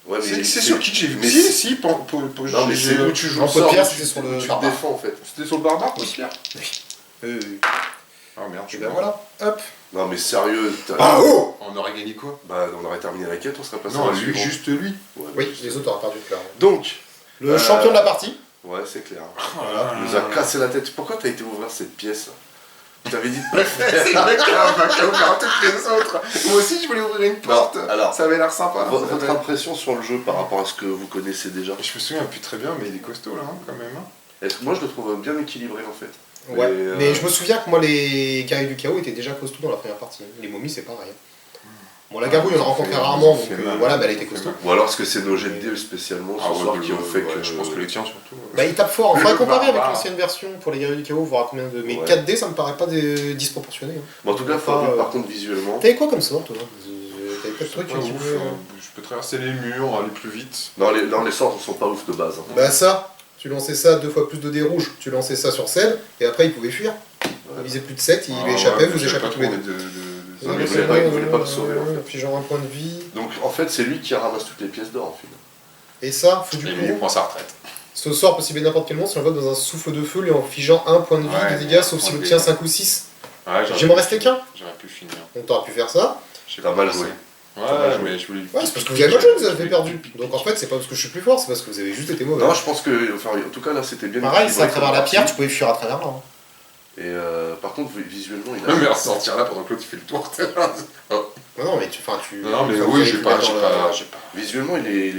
Ouais, C'est sur qui que j'ai vu. Mais Si, Non, mais c'est où tu joues en le pot de sort, pierre, où c'était tu sur le tu te barbare. défends en fait. C'était sur le barbare, Pierre. Oui. Ah merde, je Et suis ben mort. voilà. Hop. Non mais sérieux, Ah oh. On aurait gagné quoi? Bah on aurait terminé la quête, on serait passé à Non, la lui, suivante. juste lui. Ouais, Oui, les autres auraient perdu clairement. Donc, Le champion de la partie. ouais c'est clair. Voilà. Il nous a cassé la tête. Pourquoi t'as été ouvrir cette pièce? Je t'avais dit de pas C'est faire. exactement comme toutes les autres. Moi aussi, je voulais ouvrir une porte. alors, ça avait l'air sympa. Votre impression sur le jeu par rapport à ce que vous connaissez déjà? Je me souviens plus très bien, mais il est costaud là, hein, quand même. Hein. Est-ce que moi je le trouve bien équilibré en fait? Ouais. Mais, Mais je me souviens que moi, les guerriers du chaos étaient déjà costauds dans la première partie. Les momies, c'est pareil. Bon, la gargouille, on en rencontrait rarement, donc voilà, mais elle était costaud. Ou alors est-ce que c'est nos jets de dés spécialement ce soir qui ont fait que. Je pense que les tiens surtout. Bah, il tape fort. Il faudrait comparer avec Barbare. l'ancienne version pour les guerriers du chaos, voir combien de. Mais Ouais. 4D, ça me paraît pas disproportionné. Hein. Bon, en tout cas, par contre, visuellement. T'avais quoi comme sort, toi? T'avais pas de truc Pas un petit ouf, peu, je peux traverser les murs, aller plus vite. Non, les sorts ne sont pas ouf de base. Hein. Bah, ça. Tu lançais ça 2 fois plus de dés rouges, tu lançais ça sur Cell, et après il pouvait fuir. Il visait plus de 7, il échappait, vous échappez tous les deux. Non, mais il voulait pas le sauver, en fait. Puis genre un point de vie. Donc en fait, c'est lui qui ramasse toutes les pièces d'or en fait. Et ça, faut du Et lui, il coup. prend sa retraite. Ce sort peut cibler n'importe quel monstre, il envoie dans un souffle de feu, lui en figeant un point de vie Ouais, de dégâts, sauf prend s'il le obtient dégât. 5 ou 6. Ouais, J'ai m'en resté qu'un. J'aurais pu finir. Donc t'aurais pu faire ça. J'ai T'as pas mal pensé. joué. Ouais, mal joué. mais je voulais. Ouais, c'est parce que vous avez pas joué que vous avez perdu. Donc en fait, c'est pas parce que je suis plus fort, c'est parce que vous avez juste été mauvais. Non, je pense que, enfin, en tout cas là, c'était bien. Pareil, c'est à équilibré travers comme la pierre, partie. tu pouvais fuir à travers là. Hein. Et par contre, visuellement, il a. Non, mais ressortir là pendant que l'autre il fait le tour. Oh. Non, mais tu. Non, mais enfin, oui, vous j'ai avez pas. pu mettre dans Visuellement, il est.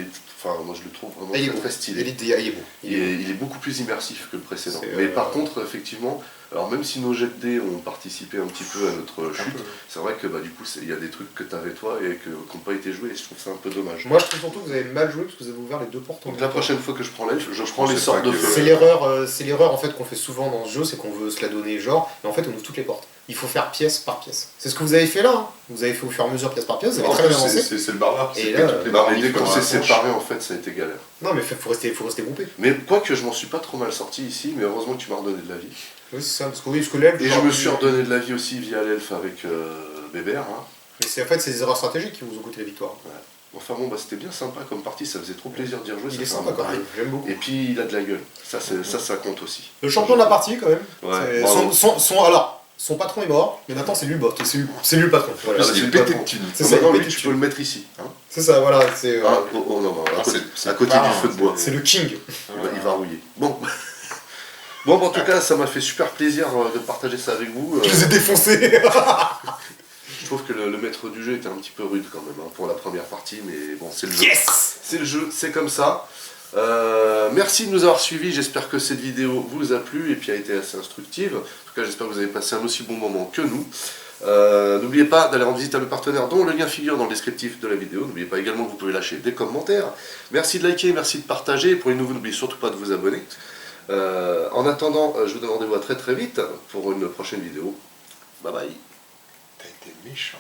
Enfin, moi je le trouve vraiment Il est très, beau. très le- stylé. il est beau. Il est beaucoup plus immersif que le précédent. C'est, Mais par contre, effectivement, alors même si nos jets de dés ont participé un petit peu à notre Un chute, peu. c'est vrai que bah, du coup, il y a des trucs que tu avais toi et qui n'ont pas été joués et je trouve ça un peu dommage. Moi, je trouve surtout que vous avez mal joué parce que vous avez ouvert les 2 portes en Donc même la temps. prochaine fois que je prends l'elfe, je prends les C'est sorts pas de que- feu. C'est l'erreur en fait qu'on fait souvent dans ce jeu, c'est qu'on veut se la donner genre, mais en fait on ouvre toutes les portes. Il faut faire pièce par pièce. C'est ce que vous avez fait là. Hein. Vous avez fait au fur et à mesure pièce par pièce, vous avez En très plus, bien avancé. c'est le barbare. Et C'est là, que toutes les Non, mais barbares dès qu'on font s'est la tronche. séparés, en fait, ça a été galère. Non mais faut rester groupé. Mais quoique je m'en suis pas trop mal sorti ici, mais heureusement que tu m'as redonné de la vie. Oui c'est ça, parce que l'elfe. Et je me suis redonné de la vie aussi via l'elfe avec Bébert. Hein. Mais c'est en fait c'est des erreurs stratégiques qui vous ont coûté la victoire. Enfin bon, bah, c'était bien sympa comme partie, ça faisait trop plaisir d'y rejouer. Il ça est fait un sympa quand bail. même, j'aime beaucoup. Et puis il a de la gueule, ça compte aussi. Le champion de la partie quand même. Ouais, C'est- bravo. alors, son patron est mort, mais maintenant c'est lui le boss, c'est lui le patron. Voilà. Ah, Il c'est est le pété patron. de thunes. C'est Donc ça, maintenant, il lui, pète tu dessus. peux le mettre ici. Hein. C'est ça, voilà, c'est Ah, oh non, Ah, à côté pas, du feu de bois. c'est le king. Il va rouiller. Bon. Bon, en tout cas, ça m'a fait super plaisir de partager ça avec vous. Je les ai défoncés. Je trouve que le maître du jeu était un petit peu rude quand même hein, pour la première partie, mais bon, c'est le jeu. Yes. C'est le jeu, c'est comme ça. Merci de nous avoir suivis, j'espère que cette vidéo vous a plu et puis a été assez instructive. En tout cas, j'espère que vous avez passé un aussi bon moment que nous. N'oubliez pas d'aller rendre visite à nos partenaires dont le lien figure dans le descriptif de la vidéo. N'oubliez pas également que vous pouvez lâcher des commentaires. Merci de liker, merci de partager. Pour les nouveaux, n'oubliez surtout pas de vous abonner. En attendant, je vous donne rendez-vous à très très vite pour une prochaine vidéo. Bye bye. T'as été méchant.